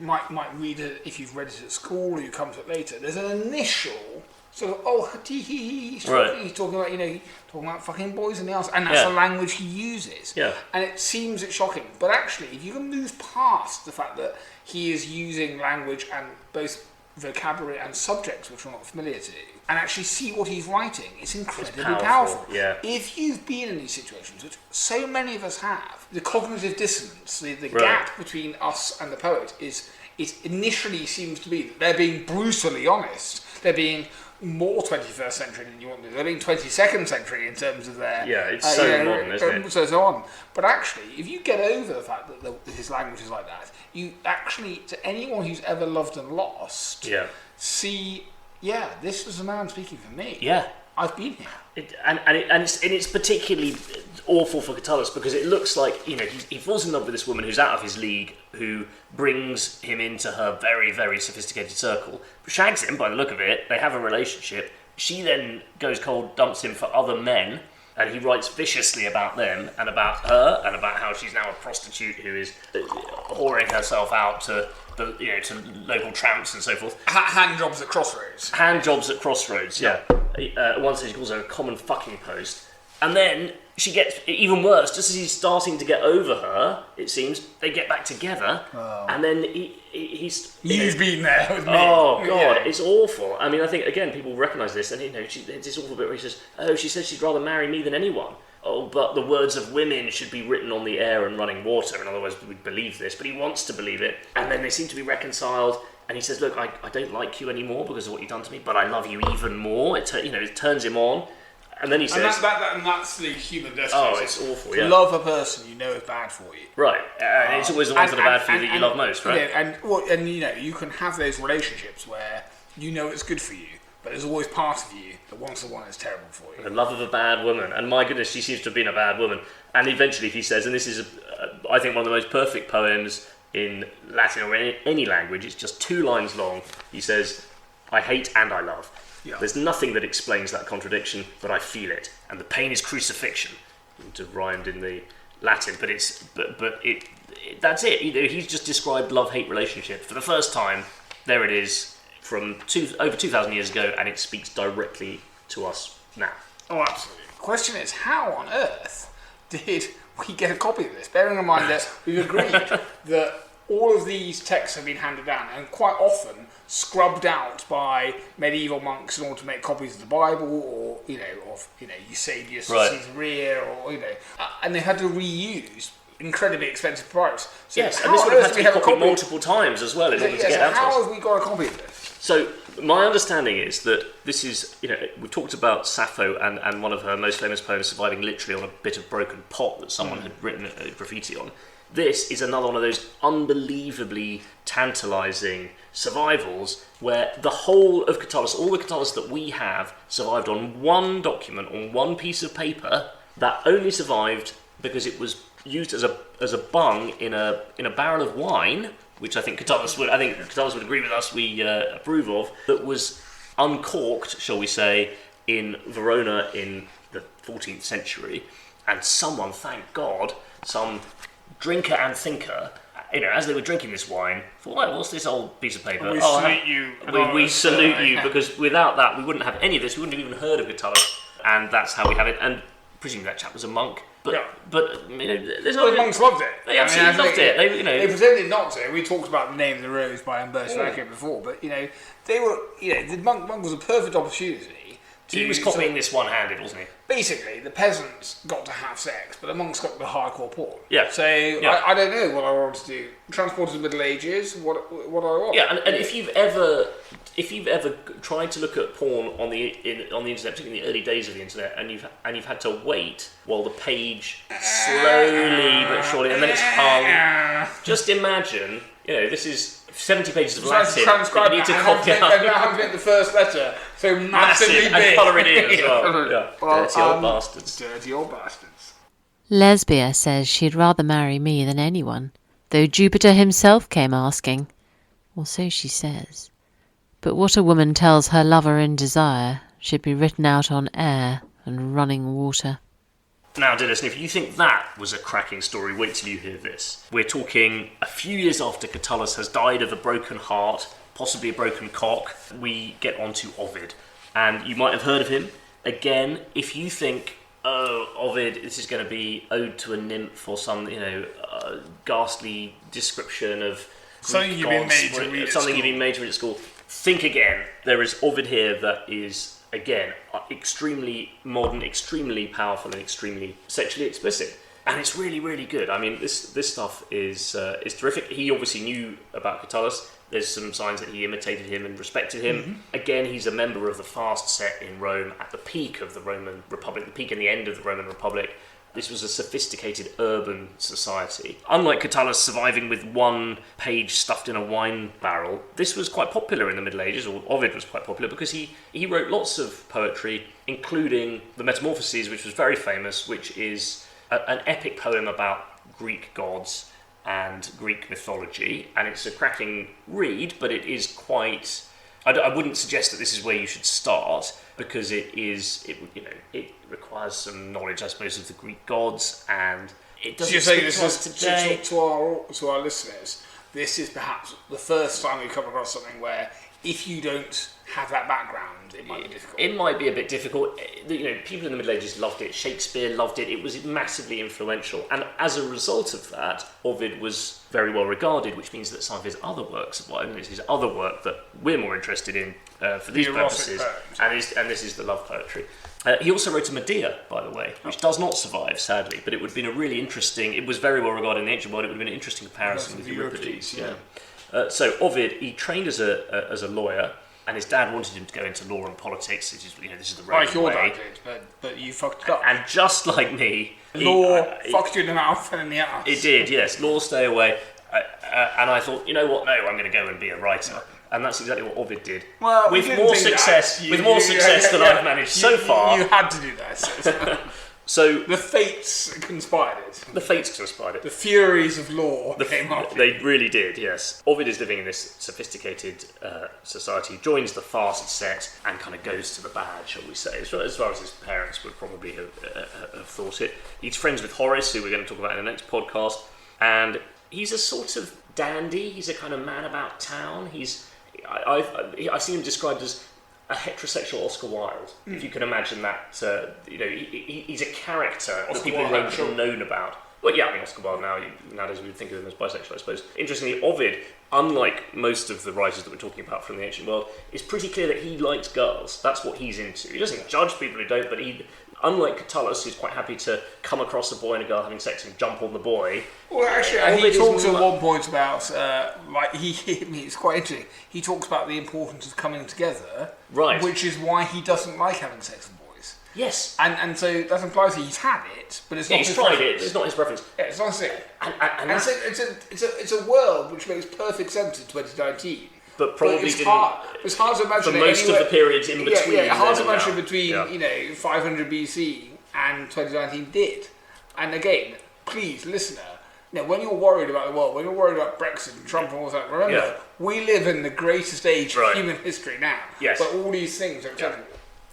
might read it if you've read it at school or you come to it later. There's an initial sort of he's talking about fucking boys in the arse, and that's the language he uses. And it seems shocking, but actually, if you can move past the fact that he is using language and both vocabulary and subjects which we're not familiar to, and actually see what he's writing, it's incredibly powerful. If you've been in these situations, which so many of us have, the cognitive dissonance, the gap between us and the poet it initially seems to be that they're being brutally honest. They're being more 21st century than you want to do. They're being 22nd century in terms of their... it's so modern, isn't it? So on. But actually, if you get over the fact that his language is like that, you actually, to anyone who's ever loved and lost, see, this was a man speaking for me. I've been here. It's particularly awful for Catullus because it looks like, he falls in love with this woman who's out of his league, who brings him into her very, very sophisticated circle, shags him by the look of it, they have a relationship, she then goes cold, dumps him for other men, and he writes viciously about them and about her and about how she's now a prostitute who is whoring herself out to local tramps and so forth. Hand jobs at Crossroads. Once he calls her a common fucking post. And then she gets even worse, just as he's starting to get over her, it seems, they get back together, and then he's... You've been there with me. Oh, God, it's awful. I mean, I think, again, people recognise this, and, it's this awful bit where he says, she says she'd rather marry me than anyone. Oh, but the words of women should be written on the air and running water, and otherwise we'd believe this, but he wants to believe it, and then they seem to be reconciled, and he says, look, I don't like you anymore because of what you've done to me, but I love you even more. It turns him on. And then he says... And that's the human destiny. Oh, it's awful, To love a person you know is bad for you. Right. It's always the ones that are bad for you that you love most, right? You can have those relationships where you know it's good for you, but there's always part of you that wants the one that's terrible for you. The love of a bad woman. And my goodness, she seems to have been a bad woman. And eventually he says, and this is, I think, one of the most perfect poems in Latin or any language, it's just 2 lines long. He says, I hate and I love. There's nothing that explains that contradiction, but I feel it, and the pain is crucifixion. It's rhymed in the Latin, but that's it. He's just described love-hate relationship for the first time. There it is, from over 2,000 years ago, and it speaks directly to us now. Oh, absolutely. The question is, how on earth did we get a copy of this? Bearing in mind that we've agreed that all of these texts have been handed down and quite often scrubbed out by medieval monks in order to make copies of the Bible, or of Eusebius, Caesarea, or and they had to reuse incredibly expensive products. So yes, and this would have had to be copied multiple times as well in order to get out to us. How have we got a copy of this? So my understanding is that this is, we talked about Sappho and one of her most famous poems surviving literally on a bit of broken pot that someone had written a graffiti on. This is another one of those unbelievably tantalising survivals where the whole of Catullus, all the Catullus that we have, survived on one document, on one piece of paper that only survived because it was used as a bung in a barrel of wine, which I think Catullus would agree with us, we approve of, that was uncorked, shall we say, in Verona in the 14th century, and someone, thank God, some drinker and thinker, as they were drinking this wine, thought, well, what's this old piece of paper? We salute you. We salute you, because without that, we wouldn't have any of this. We wouldn't have even heard of Catullus, and that's how we have it. And presumably that chap was a monk. But the monks loved it. They absolutely loved it. They pretended not to. We talked about The Name of the Rose by Umberto Eco before, but they were. The monk was a perfect opportunity. He was copying this one-handed, wasn't he? Basically, the peasants got to have sex, but the monks got the hardcore porn. Yeah. So I don't know what I want to do. Transport to the Middle Ages. What I want. Yeah, and if you've ever tried to look at porn on the internet, particularly in the early days of the internet, and you've had to wait while the page slowly but surely, and then it's hung. Just imagine, this is 70 pages of Latin. Transcribe you need to copy out. And now have to get the first letter so massively big. And colour it in as well. Yeah. Dirty old bastards. Dirty old bastards. Lesbia says she'd rather marry me than anyone, though Jupiter himself came asking. Or so she says. But what a woman tells her lover in desire should be written out on air and running water. Now, dear listener, if you think that was a cracking story, wait till you hear this. We're talking a few years after Catullus has died of a broken heart, possibly a broken cock. We get on to Ovid, and you might have heard of him. Again, if you think, Ovid, this is going to be Ode to a Nymph or some, ghastly description of something you've been made to read at school. Think again. There is Ovid here that is, again, extremely modern, extremely powerful, and extremely sexually explicit, and it's really, really good. I mean, this stuff is terrific. He obviously knew about Catullus. There's some signs that he imitated him and respected him. Mm-hmm. Again, he's a member of the fast set in Rome at the peak of the Roman Republic, the peak and the end of the Roman Republic. This was a sophisticated urban society. Unlike Catullus surviving with one page stuffed in a wine barrel, this was quite popular in the Middle Ages, or Ovid was quite popular, because he wrote lots of poetry, including the Metamorphoses, which was very famous, which is an epic poem about Greek gods and Greek mythology, and it's a cracking read, but it is quite... I wouldn't suggest that this is where you should start, because it requires some knowledge, I suppose, of the Greek gods, and it doesn't speak to us today. To our listeners, this is perhaps the first time we've come across something where, if you don't have that background, it might be difficult. It might be a bit difficult. People in the Middle Ages loved it. Shakespeare loved it. It was massively influential. And as a result of that, Ovid was very well regarded, which means that some of his other works, it's his other work that we're more interested in for these purposes, and this is the love poetry. He also wrote a Medea, by the way, which does not survive, sadly, but it would have been a really interesting... It was very well regarded in the ancient world. It would have been an interesting comparison with Euripides. Yeah. So Ovid, he trained as a lawyer, and his dad wanted him to go into law and politics. This is the Roman like your way. dad did, but you fucked it up. And just like me, law fucked you in the mouth and in the ass. It did, yes. Law, stay away. And I thought, you know what? No, I'm going to go and be a writer. And that's exactly what Ovid did. Well, with more success than I've managed so far. You had to do that. So the fates conspired. The furies of law came up. They really did, yes. Ovid is living in this sophisticated society, joins the fast set, and kind of goes to the bad, shall we say, as far as his parents would probably have thought it. He's friends with Horace, who we're going to talk about in the next podcast, and he's a sort of dandy. He's a kind of man about town. I've seen him described as a heterosexual Oscar Wilde, if you can imagine that. He's a character that people have known about. Well, yeah, I mean, Oscar Wilde nowadays we would think of him as bisexual, I suppose. Interestingly, Ovid, unlike most of the writers that we're talking about from the ancient world, it's pretty clear that he likes girls. That's what he's into. He doesn't judge people who don't, but unlike Catullus, who's quite happy to come across a boy and a girl having sex and jump on the boy. Well, actually, he talks at one point about, it's quite interesting, he talks about the importance of coming together, right? Which is why he doesn't like having sex with boys. Yes. And so that implies that he's had it, but it's not his tried preference. It's not his preference. Yeah, it's not his thing. And so it's a world which makes perfect sense in 2019. But probably it's hard to imagine for most of the periods in between. Yeah, hard to imagine between 500 BC and 2019 did. And again, please, listener, when you're worried about the world, when you're worried about Brexit and Trump and all that, remember, we live in the greatest age of human history now. Yes. But all these things are acceptable.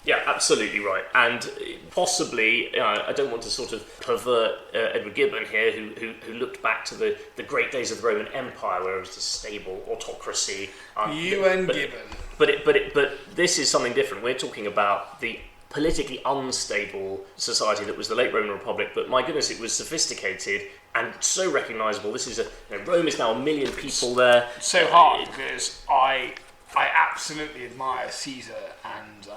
Yeah, absolutely right. And possibly, I don't want to sort of pervert Edward Gibbon here, who looked back to the great days of the Roman Empire, where it was a stable autocracy. Gibbon. But this is something different. We're talking about the politically unstable society that was the late Roman Republic. But my goodness, it was sophisticated and so recognisable. This is Rome is now 1 million people there. So hard because I absolutely admire Caesar and.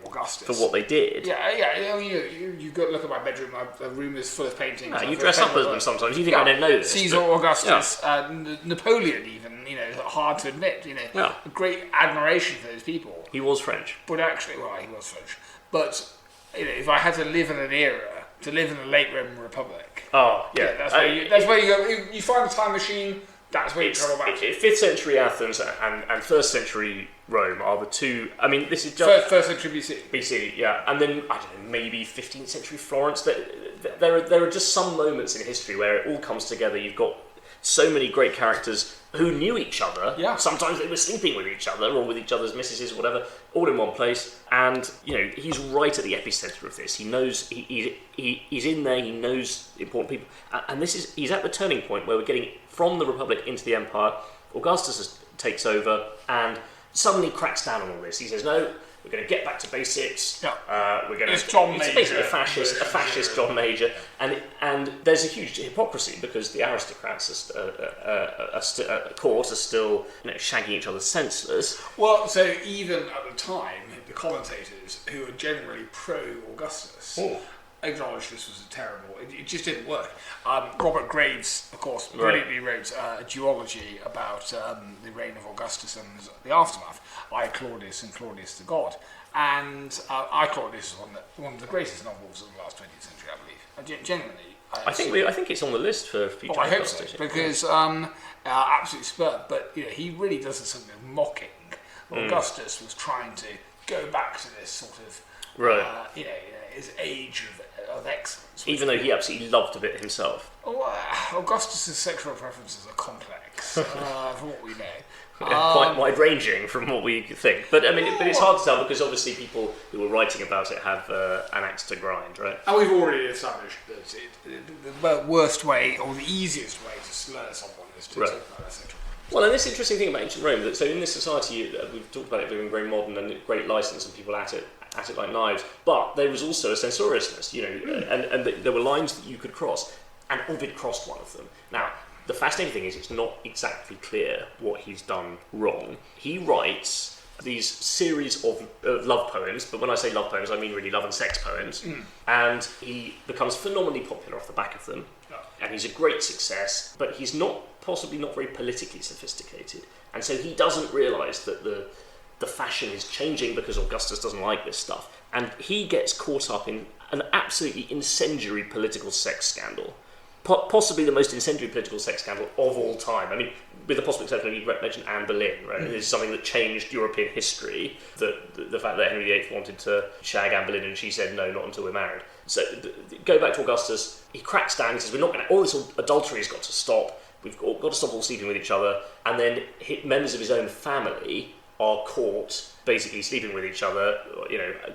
Augustus. For what they did. Yeah. You go look at my bedroom. My room is full of paintings. You dress up as them sometimes. You think I don't know this? Caesar, Augustus, Napoleon, even. Hard to admit. A great admiration for those people. He was French. But actually, he was French. But if I had to live in an era, to live in the late Roman Republic. Oh yeah. That's where you go. You find a time machine. That's where you travel back to. 5th century Athens and 1st century Rome are the two. I mean, this is just 1st century BC. BC, yeah, and then I don't know, maybe 15th century Florence. There are just some moments in history where it all comes together. You've got so many great characters who knew each other. Yeah. Sometimes they were sleeping with each other or with each other's missuses or whatever, all in one place. And he's right at the epicenter of this. He knows he's in there. He knows important people, and he's at the turning point where we're getting from the Republic into the Empire. Augustus takes over and suddenly cracks down on all this. He says, no, we're going to get back to basics. Yeah. It's John Major. It's basically a fascist John Major. And there's a huge hypocrisy because the aristocrats at court are still shagging each other senseless. Well, so even at the time, the commentators, who are generally pro-Augustus, acknowledged this was terrible. It just didn't work. Robert Graves, of course, brilliantly wrote a duology about the reign of Augustus and the aftermath. I, Claudius, and Claudius the God. And I, Claudius is one of the greatest novels of the last 20th century, I believe. Genuinely. I think it's on the list for future. I hope so, because absolutely superb. But he really does something mocking. Augustus was trying to go back to this sort of his age of excellence. Even though he absolutely loved a bit himself. Augustus's sexual preferences are complex, from what we know. Quite wide-ranging from what we think. But but it's hard to tell because obviously people who were writing about it have an axe to grind, right? And we've already established that the worst way or the easiest way to slur someone is to talk about their sexual. Well, and this interesting thing about ancient Rome, that so in this society, we've talked about it being very modern and great license and people at it like knives, but there was also a censoriousness, and there were lines that you could cross, and Ovid crossed one of them. Now, the fascinating thing is it's not exactly clear what he's done wrong. He writes these series of love poems, but when I say love poems, I mean really love and sex poems, and he becomes phenomenally popular off the back of them, and he's a great success, but he's possibly not very politically sophisticated, and so he doesn't realise that the fashion is changing because Augustus doesn't like this stuff, and he gets caught up in an absolutely incendiary political sex scandal. Possibly the most incendiary political sex scandal of all time. I mean, with the possible exception of, you mentioned Anne Boleyn, right? This is something that changed European history, the fact that Henry VIII wanted to shag Anne Boleyn and she said, no, not until we're married. So go back to Augustus, he cracks down, he says, all this adultery has got to stop, we've got to stop all sleeping with each other, and then members of his own family are caught basically sleeping with each other,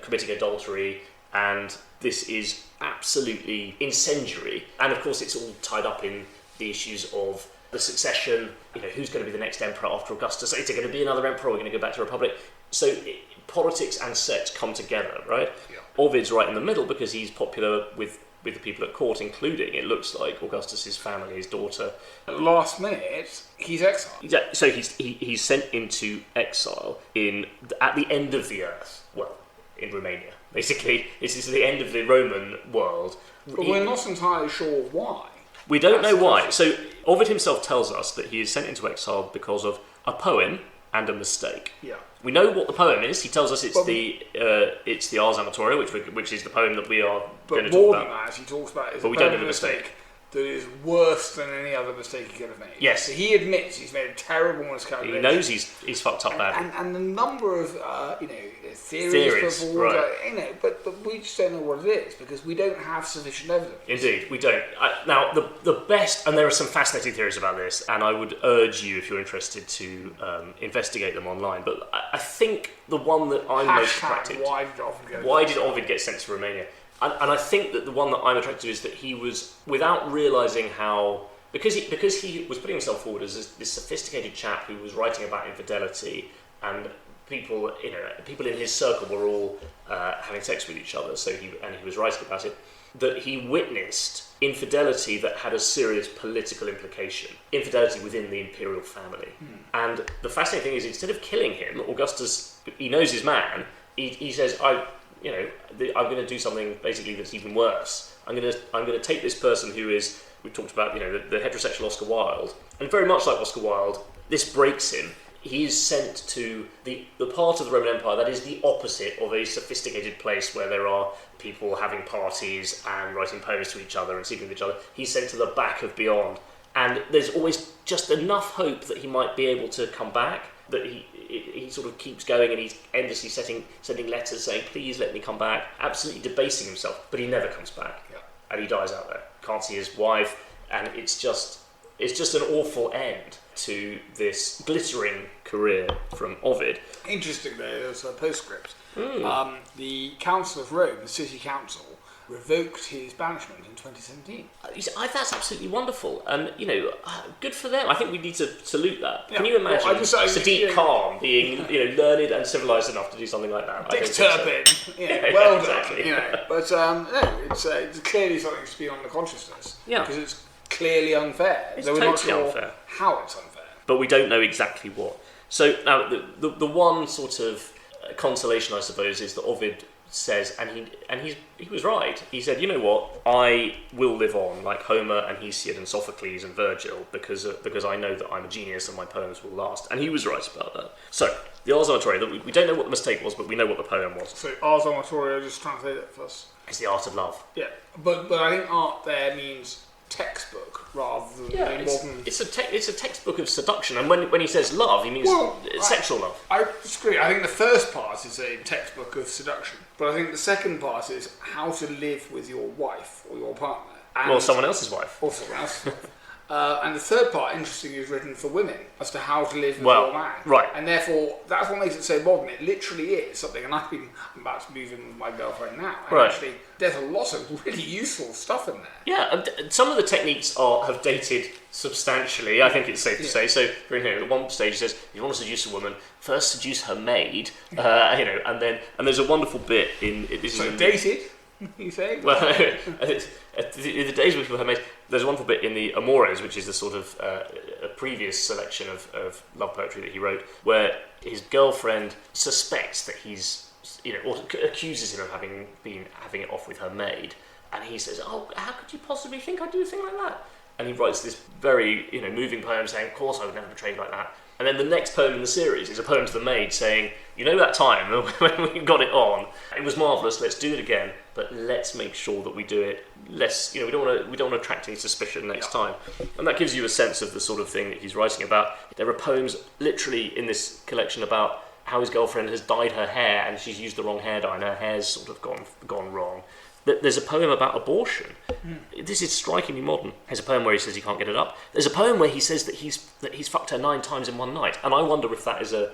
committing adultery, and this is absolutely incendiary. And of course it's all tied up in the issues of the succession, who's going to be the next emperor after Augustus? Is there going to be another emperor? We're going to go back to Republic. So politics and sex come together, right? Yeah. Ovid's right in the middle because he's popular with the people at court, including, it looks like, Augustus's family, his daughter. At the last minute, he's exiled. Yeah, so he's sent into exile at the end of the earth. Well, in Romania, basically. It's the end of the Roman world. But we're not entirely sure why. We don't know why. So Ovid himself tells us that he is sent into exile because of a poem and a mistake. Yeah. We know what the poem is. He tells us it's the Ars Amatoria, which is the poem that we are going to But talk more about. than that, he talks about is But we don't know the mistake. that is worse than any other mistake he could have made. Yes. So he admits he's made a terrible miscalculation. He knows he's fucked up badly. And the number of theories put forward, right. But we just don't know what it is because we don't have sufficient evidence. Indeed, we don't. Now, the best, and there are some fascinating theories about this, and I would urge you, if you're interested, to investigate them online. But I think the one that I'm most attracted to... Why did Ovid get sent to Romania? And I think that the one that I'm attracted to is that he was, without realising how... Because he was putting himself forward as this sophisticated chap who was writing about infidelity, and people in his circle were all having sex with each other, he was writing about it, that he witnessed infidelity that had a serious political implication, infidelity within the imperial family. And the fascinating thing is, instead of killing him, Augustus, he knows his man, he says, I'm going to do something basically that's even worse. I'm going to take this person who is, we talked about, the heterosexual Oscar Wilde, and very much like Oscar Wilde, this breaks him. He is sent to the part of the Roman Empire that is the opposite of a sophisticated place where there are people having parties and writing poems to each other and sleeping with each other. He's sent to the back of beyond. And there's always just enough hope that he might be able to come back, that he sort of keeps going, and he's endlessly sending letters saying, please let me come back, absolutely debasing himself, but he never comes back. Yeah. And he dies out there. Can't see his wife, and it's just an awful end to this glittering career from Ovid. Interesting, though, there's a postscript. The Council of Rome, the city council, revoked his banishment in 2017. That's absolutely wonderful, and good for them. I think we need to salute that. Yeah. Can you imagine Sadiq Khan being learned and civilised enough to do something like that? Dick Turpin, well exactly. done. But no, it's clearly something to be on the consciousness. Yeah, because it's clearly unfair. It's we're totally not sure unfair. how it's unfair. But we don't know exactly what. So now the one sort of consolation, I suppose, is that Ovid says, and he was right. He said, you know what, I will live on like Homer and Hesiod and Sophocles and Virgil because I know that I'm a genius and my poems will last. And he was right about that. So the Ars Amatoria, we don't know what the mistake was, but we know what the poem was. So Ars Amatoria, just translate it for us. It's the art of love. Yeah, but I think art there means textbook rather than modern. It's a textbook of seduction, and when he says love, he means sexual love. I disagree. I think the first part is a textbook of seduction, but I think the second part is how to live with your wife or your partner. Or someone else's wife. Or someone else's wife. And the third part, interestingly, is written for women as to how to live with your man. Right. And therefore, that's what makes it so modern. It literally is something, and I'm about to move in with my girlfriend now. And actually, there's a lot of really useful stuff in there. Yeah, and some of the techniques have dated substantially, I think it's safe to say. So, at one stage it says, if you want to seduce a woman, first seduce her maid, and there's a wonderful bit in... Dated? You say? Well, in the days when people have made, there's a wonderful bit in the Amores, which is the sort of a previous selection of love poetry that he wrote, where his girlfriend suspects that he's, or accuses him of having it off with her maid, and he says, "Oh, how could you possibly think I'd do a thing like that?" And he writes this very, moving poem saying, "Of course I would never betray you like that." And then the next poem in the series is a poem to the maid saying, that time when we got it on, it was marvellous, let's do it again, but let's make sure that we do it less, we don't want to attract any suspicion next time. And that gives you a sense of the sort of thing that he's writing about. There are poems literally in this collection about how his girlfriend has dyed her hair and she's used the wrong hair dye and her hair's sort of gone wrong. There's a poem about abortion. This is strikingly modern. There's a poem where he says he can't get it up. There's a poem where he says that he's fucked her 9 times in one night. And I wonder if that is a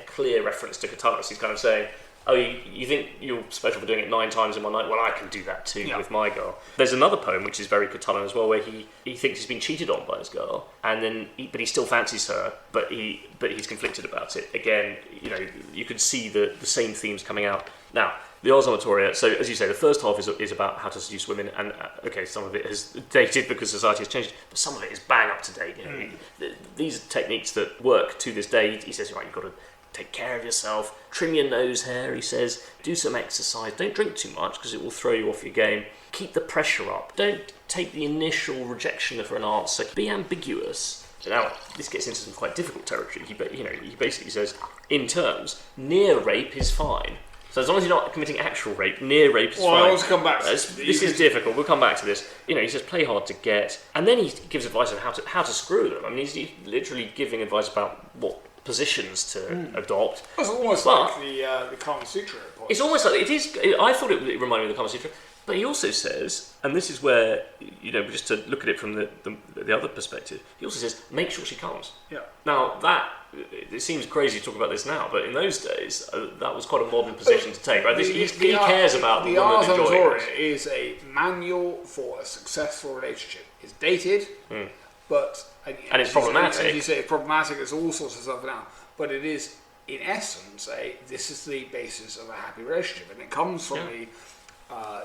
clear reference to Catullus. He's kind of saying, oh, you think you're special for doing it 9 times in one night? Well, I can do that too with my girl. There's another poem which is very Catullus as well, where he thinks he's been cheated on by his girl, and then but he still fancies her, but he's conflicted about it. Again, you can see the same themes coming out. Now, the Ars Amatoria, so as you say, the first half is about how to seduce women, and some of it has dated because society has changed, but some of it is bang up to date. These are techniques that work to this day. He says, right, you've got to take care of yourself, trim your nose hair, he says, do some exercise, don't drink too much because it will throw you off your game, keep the pressure up, don't take the initial rejection for an answer, be ambiguous. Now, this gets into some quite difficult territory. He basically says, in terms, near rape is fine. So as long as you're not committing actual rape, near rape is fine. I want to come back to this. This is difficult. We'll come back to this. He says play hard to get, and then he gives advice on how to screw them. I mean, he's literally giving advice about what positions to adopt. It's almost like the Kama Sutra. It's almost like it is. I thought it reminded me of the Kama Sutra, but he also says, and this is where just to look at it from the other perspective, he also says make sure she comes. Yeah. Now that. It seems crazy to talk about this now, but in those days, that was quite a modern position to take. Right? He cares about the Ars woman enjoying Amatoria it. is a manual for a successful relationship. It's dated, but and it's problematic. As you say, it's problematic. There's all sorts of stuff now, but it is, in essence, this is the basis of a happy relationship, and it comes from the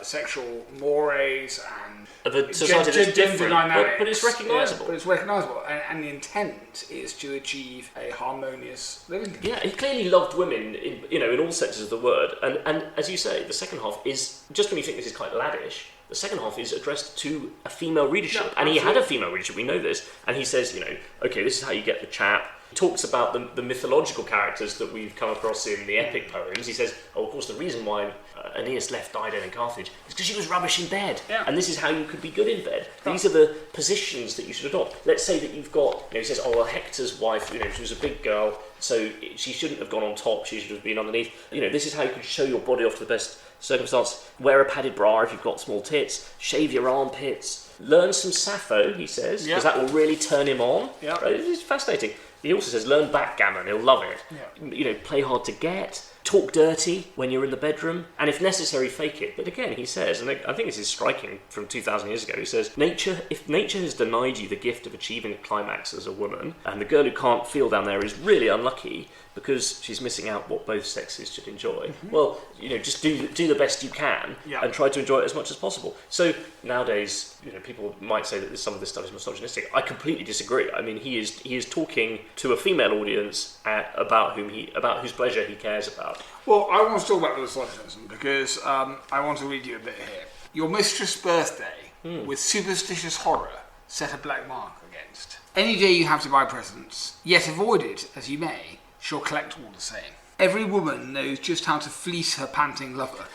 sexual mores and the society that's different, dynamics, but it's recognisable. Yeah, but it's recognisable, and the intent is to achieve a harmonious living condition. Yeah, he clearly loved women in all senses of the word, and as you say, the second half is, just when you think this is quite laddish, the second half is addressed to a female readership, and he had a female readership, we know this, and he says, okay, this is how you get the chap. He talks about the mythological characters that we've come across in the epic poems. He says, of course, the reason why Aeneas left Dido in Carthage is because she was rubbish in bed, and this is how you could be good in bed. These are the positions that you should adopt. Let's say that you've got, he says, Hector's wife, she was a big girl, so she shouldn't have gone on top, she should have been underneath. This is how you could show your body off to the best circumstance. Wear a padded bra if you've got small tits, shave your armpits, learn some Sappho, he says, because that will really turn him on. Yeah. Right? It's fascinating. He also says, learn backgammon, he'll love it. Yeah. Play hard to get, talk dirty when you're in the bedroom, and if necessary, fake it. But again, he says, and I think this is striking from 2,000 years ago, he says, if nature has denied you the gift of achieving a climax as a woman, and the girl who can't feel down there is really unlucky because she's missing out what both sexes should enjoy. Well, just do the best you can and try to enjoy it as much as possible. So nowadays, people might say that some of this stuff is misogynistic. I completely disagree. I mean, he is talking to a female audience about whose pleasure he cares about. Well, I want to talk about the misogynism because I want to read you a bit here. Your mistress' birthday, with superstitious horror, set a black mark against. Any day you have to buy presents, yet avoid it as you may, she'll collect all the same. Every woman knows just how to fleece her panting lover.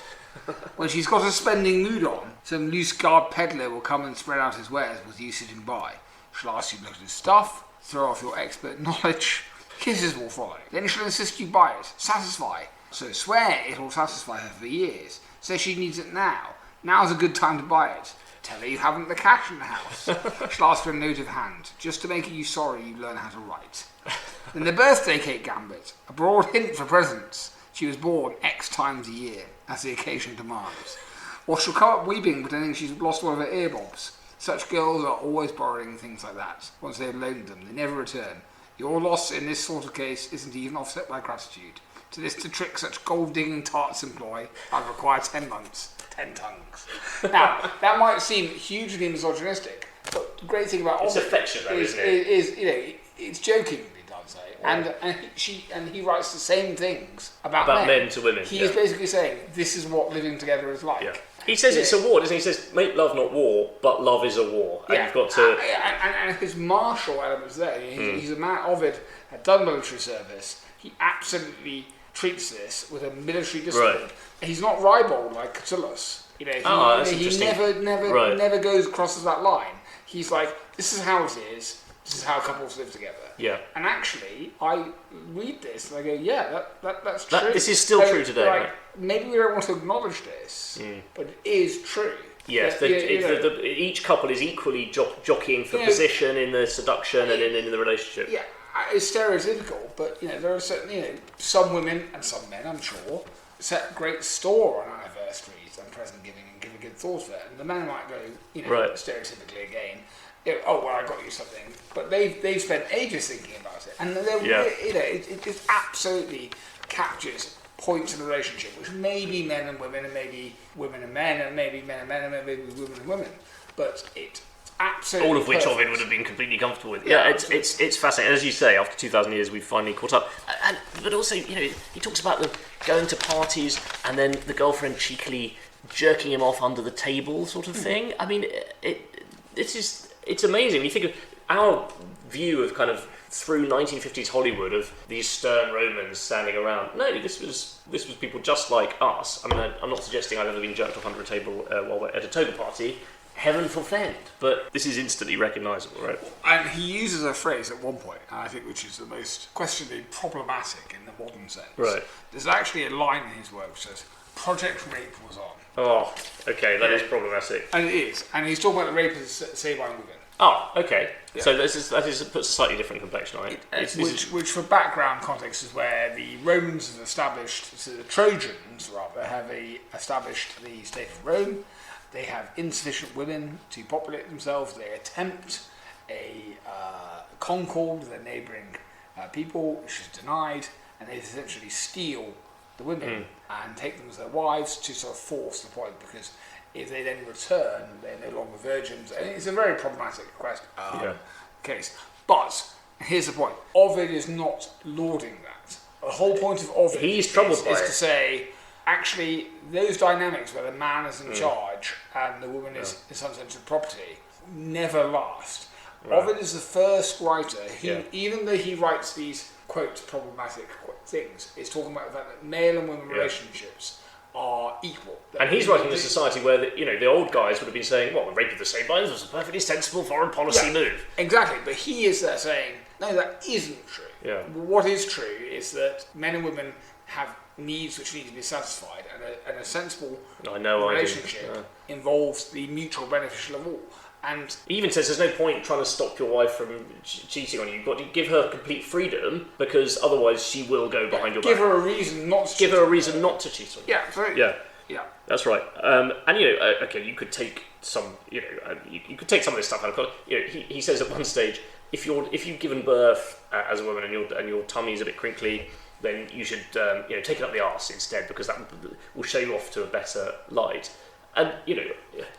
When she's got a spending mood on, some loose-garb peddler will come and spread out his wares with you sitting by. She'll ask you to look at his stuff, throw off your expert knowledge. Kisses will follow. Then she'll insist you buy it, satisfy. So swear it will satisfy her for years. Say she needs it now. Now's a good time to buy it. Tell her you haven't the cash in the house. She'll ask for a note of hand, just to make you sorry you learn how to write. Then the birthday cake gambit, a broad hint for presents. She was born X times a year, as the occasion demands. Or she'll come up weeping, pretending she's lost one of her earbobs. Such girls are always borrowing things like that. Once they've loaned them, they never return. Your loss in this sort of case isn't even offset by gratitude. To this to trick such gold-digging tarts employ, I'd require 10 months, 10 tongues. Now, that might seem hugely misogynistic, but the great thing about It's Ovid affection, though, isn't it? It's jokingly done so. Yeah. And he writes the same things about men to women. He is basically saying, this is what living together is like. Yeah. He says it's a war, doesn't he? He says, make love not war, but love is a war. And you've got to... And his martial elements there. He's a man, Ovid had done military service. He absolutely treats this with a military discipline. Right. He's not ribald like Catullus. He never goes crosses that line. He's like, this is how it is. This is how couples live together. Yeah. And actually, I read this and I go, yeah, that's true. This is still true today, right? Maybe we don't want to acknowledge this, but it is true. Yes, each couple is equally jockeying for position in the seduction and in the relationship. Yeah, it's stereotypical, but there are certain, some women and some men, I'm sure, set great store on anniversaries and present giving and give a good thought of it. And the men might go, stereotypically again, oh, well, I got you something. But they've spent ages thinking about it. And it just absolutely captures points in the relationship, which may be men and women, and maybe women and men, and maybe men and men, and maybe women and women. But it's absolutely all of which perfect. Ovid would have been completely comfortable with. Yeah, it's fascinating. As you say, after 2,000 years, we've finally caught up. But also, he talks about them going to parties and then the girlfriend cheekily jerking him off under the table, sort of thing. I mean, it's amazing. When you think of our view of kind of through 1950s Hollywood of these stern Romans standing around. No, this was people just like us. I mean, I'm not suggesting I've ever been jerked off under a table while we're at a toga party. Heaven forfend. But this is instantly recognisable, right? And he uses a phrase at one point, and I think which is the most questionably problematic in the modern sense. Right. There's actually a line in his work which says, "Project Rape was on." Oh, okay, that is problematic. And it is. And he's talking about the rape as saved by women. Oh, okay. Yeah. So that puts a slightly different complexion on it. Which for background context is where the Romans have established, so the Trojans rather, have established the state of Rome. They have insufficient women to populate themselves. They attempt a concord with their neighbouring people, which is denied, and they essentially steal the women and take them as their wives to sort of force the point, because if they then return, they're no longer virgins. And it's a very problematic case. But here's the point: Ovid is not lauding that. The whole point of Ovid is to say, actually, those dynamics where the man is in charge and the woman is in some sense of property never last. Right. Ovid is the first writer who, even though he writes these quote problematic things, is talking about the fact that male and women relationships are equal. And he's writing in a society where the old guys would have been saying, well, the rape of the Sabines was a perfectly sensible foreign policy move. Exactly, but he is there saying, no, that isn't true. Yeah. What is true is that men and women have needs which need to be satisfied, and a sensible relationship involves the mutual beneficial of all. And he even says there's no point trying to stop your wife from cheating on you. You've got to give her complete freedom, because otherwise she will go behind your back. Give her a reason not to give her a reason not to cheat on you. Yeah, absolutely. Yeah, that's right. And you could take some, you could take some of this stuff out of context. He says at one stage, if you've given birth as a woman and your tummy's a bit crinkly, then you should take it up the arse instead, because that will show you off to a better light. And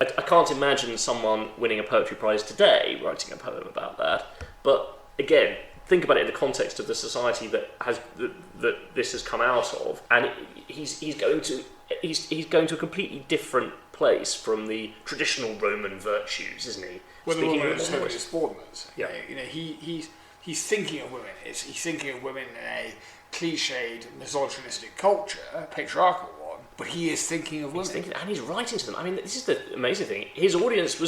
I can't imagine someone winning a poetry prize today writing a poem about that. But again, think about it in the context of the society that this has come out of, and he's going to a completely different place from the traditional Roman virtues, isn't he? Well, the woman is totally subordinate. Yeah. He's thinking of women. He's thinking of women in a cliched, misogynistic culture, a patriarchal one, but he is thinking of women. And he's writing to them. I mean, this is the amazing thing. His audience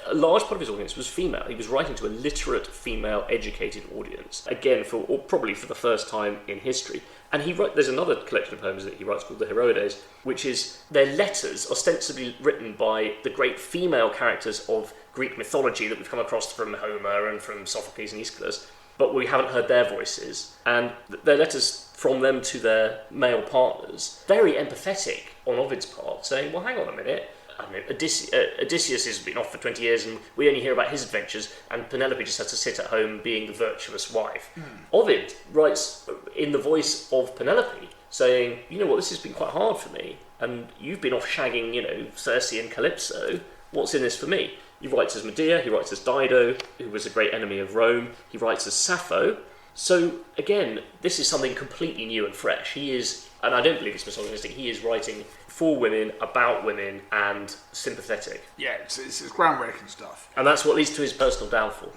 a large part of his audience was female. He was writing to a literate, female, educated audience. Again, probably for the first time in history. And there's another collection of poems that he writes called the Heroides, which is their letters ostensibly written by the great female characters of Greek mythology that we've come across from Homer and from Sophocles and Aeschylus, but we haven't heard their voices. And their letters from them to their male partners, very empathetic on Ovid's part, saying, well, hang on a minute, I don't know, Odysseus has been off for 20 years and we only hear about his adventures, and Penelope just had to sit at home being the virtuous wife. Ovid writes in the voice of Penelope, saying, you know what, this has been quite hard for me, and you've been off shagging, Circe and Calypso, what's in this for me? He writes as Medea, he writes as Dido, who was a great enemy of Rome, he writes as Sappho. So, again, this is something completely new and fresh. He is, and I don't believe it's misogynistic, he is writing for women, about women, and sympathetic. Yeah, it's groundbreaking stuff. And that's what leads to his personal downfall.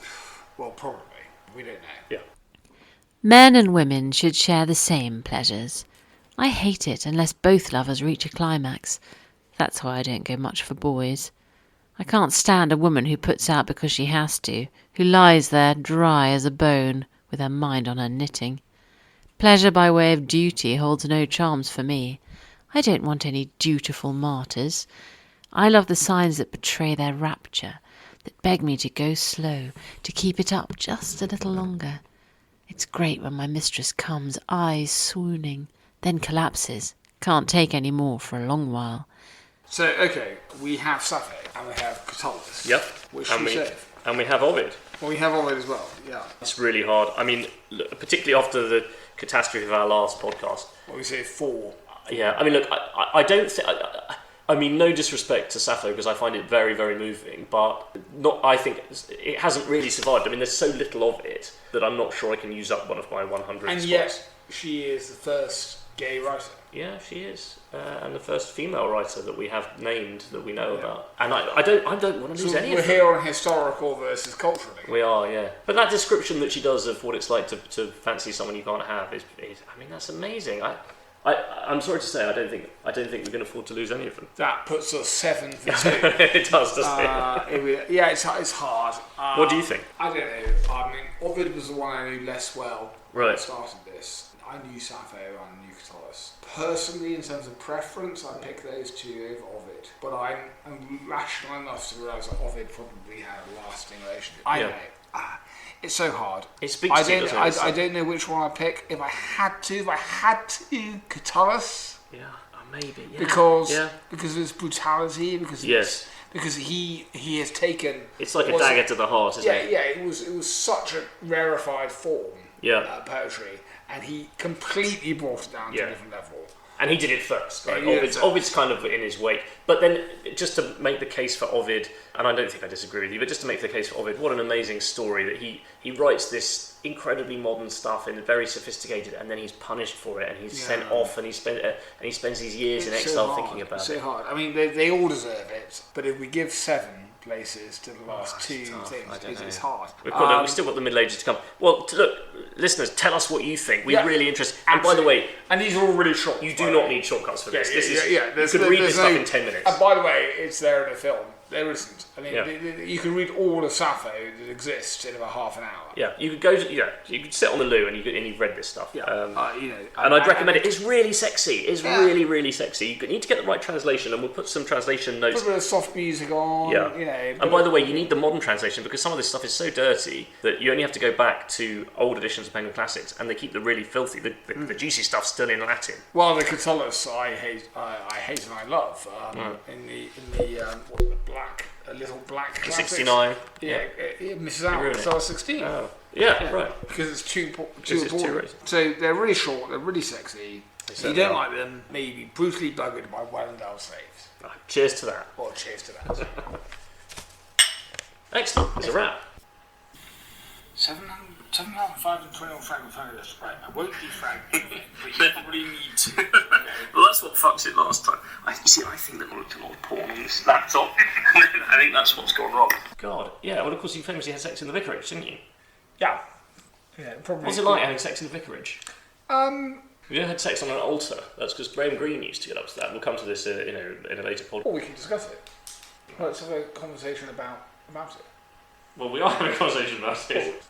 Well, probably. We don't know. Yeah. Men and women should share the same pleasures. I hate it unless both lovers reach a climax. That's why I don't go much for boys. I can't stand a woman who puts out because she has to, who lies there dry as a bone, with her mind on her knitting. Pleasure by way of duty holds no charms for me. I don't want any dutiful martyrs. I love the signs that betray their rapture, that beg me to go slow, to keep it up just a little longer. It's great when my mistress comes, eyes swooning, then collapses, can't take any more for a long while. So, okay, we have Sappho and we have Catullus. Yep. Which should we save? And we have Ovid. Well, we have Ovid as well, yeah. It's really hard. I mean, particularly after the catastrophe of our last podcast. Well, we say 4. Yeah, I mean, look, I don't think... I mean, no disrespect to Sappho, because I find it very, very moving, but I think it hasn't really survived. I mean, there's so little of it that I'm not sure I can use up one of my 100 And spots. yet, she is the first gay writer. Yeah, she is, and the first female writer that we have named that we know about. And I don't want to lose any of them. We're here on historical versus culturally. We are, yeah. But that description that she does of what it's like to fancy someone you can't have is I mean, that's amazing. I'm sorry to say, I don't think we can afford to lose any of them. That puts us 7 for 2. It does, doesn't it? Yeah, it's hard. What do you think? I don't know. I mean, Ovid was the one I knew less well when I Right. started this. I knew Sappho and I knew Catullus. Personally, in terms of preference, I pick those 2 over Ovid. But I'm rational enough to realise that Ovid probably had a lasting relationship. I don't know. It's so hard. It speaks to you, doesn't it? I don't know which one I pick. If I had to, Catullus. Yeah, maybe. Yeah. Because yeah. because of his brutality. Because he has taken. It's like a dagger to the heart, isn't it? Yeah. It was such a rarefied form. Yeah. Poetry, and he completely brought it down to a different level. And he did it first, right? Yeah, Ovid's kind of in his wake. But then, just to make the case for Ovid, and I don't think I disagree with you, but just to make the case for Ovid, what an amazing story that he writes this incredibly modern stuff and very sophisticated, and then he's punished for it, and he's sent off, and he spends these years in exile thinking about it's so it. hard. I mean, they all deserve it, but if we give 7 places to the last 2 things, it's hard. We've still got the Middle Ages to come. Well, look, listeners, tell us what you think. We're really interested. And by the way, and these are all really short. you do not need shortcuts for this. You There's could read this stuff no, in 10 minutes. And by the way, it's there in a film. There isn't. I mean, you can read all of Sappho that exists in about half an hour. Yeah, you could go. You could sit on the loo and you've read this stuff. Yeah, and I'd recommend it. It's really sexy. It's really, really sexy. You need to get the right translation, and we'll put some translation notes. Put a bit of soft music on. Yeah. And by the way, you need the modern translation because some of this stuff is so dirty that you only have to go back to old editions of Penguin Classics, and they keep the really filthy, the juicy stuff still in Latin. Well, the Catullus I hate and I love. In the black. A little black classics. 69. It misses out. It's 16. Oh. Yeah, right. Because it's too Too important. racy. So they're really short, they're really sexy. If you don't like them, maybe brutally buggered by Wildcard slaves. Right, cheers to that. Well, cheers to that. Excellent. It's a wrap. 7,521 fragments. Right, I won't defrag anything, but you probably need to. Well, that's what fucks it last time. I think they've looked a lot of porn on this laptop. I think that's what's gone wrong. God, yeah. Well, of course, you famously had sex in the vicarage, didn't you? Yeah, probably. What's it like having sex in the vicarage? Um, Have you ever had sex on an altar? That's because Graham Greene used to get up to that. We'll come to this, in a later podcast. Or we can discuss it. Let's have a conversation about it. Well, we are having a conversation about it.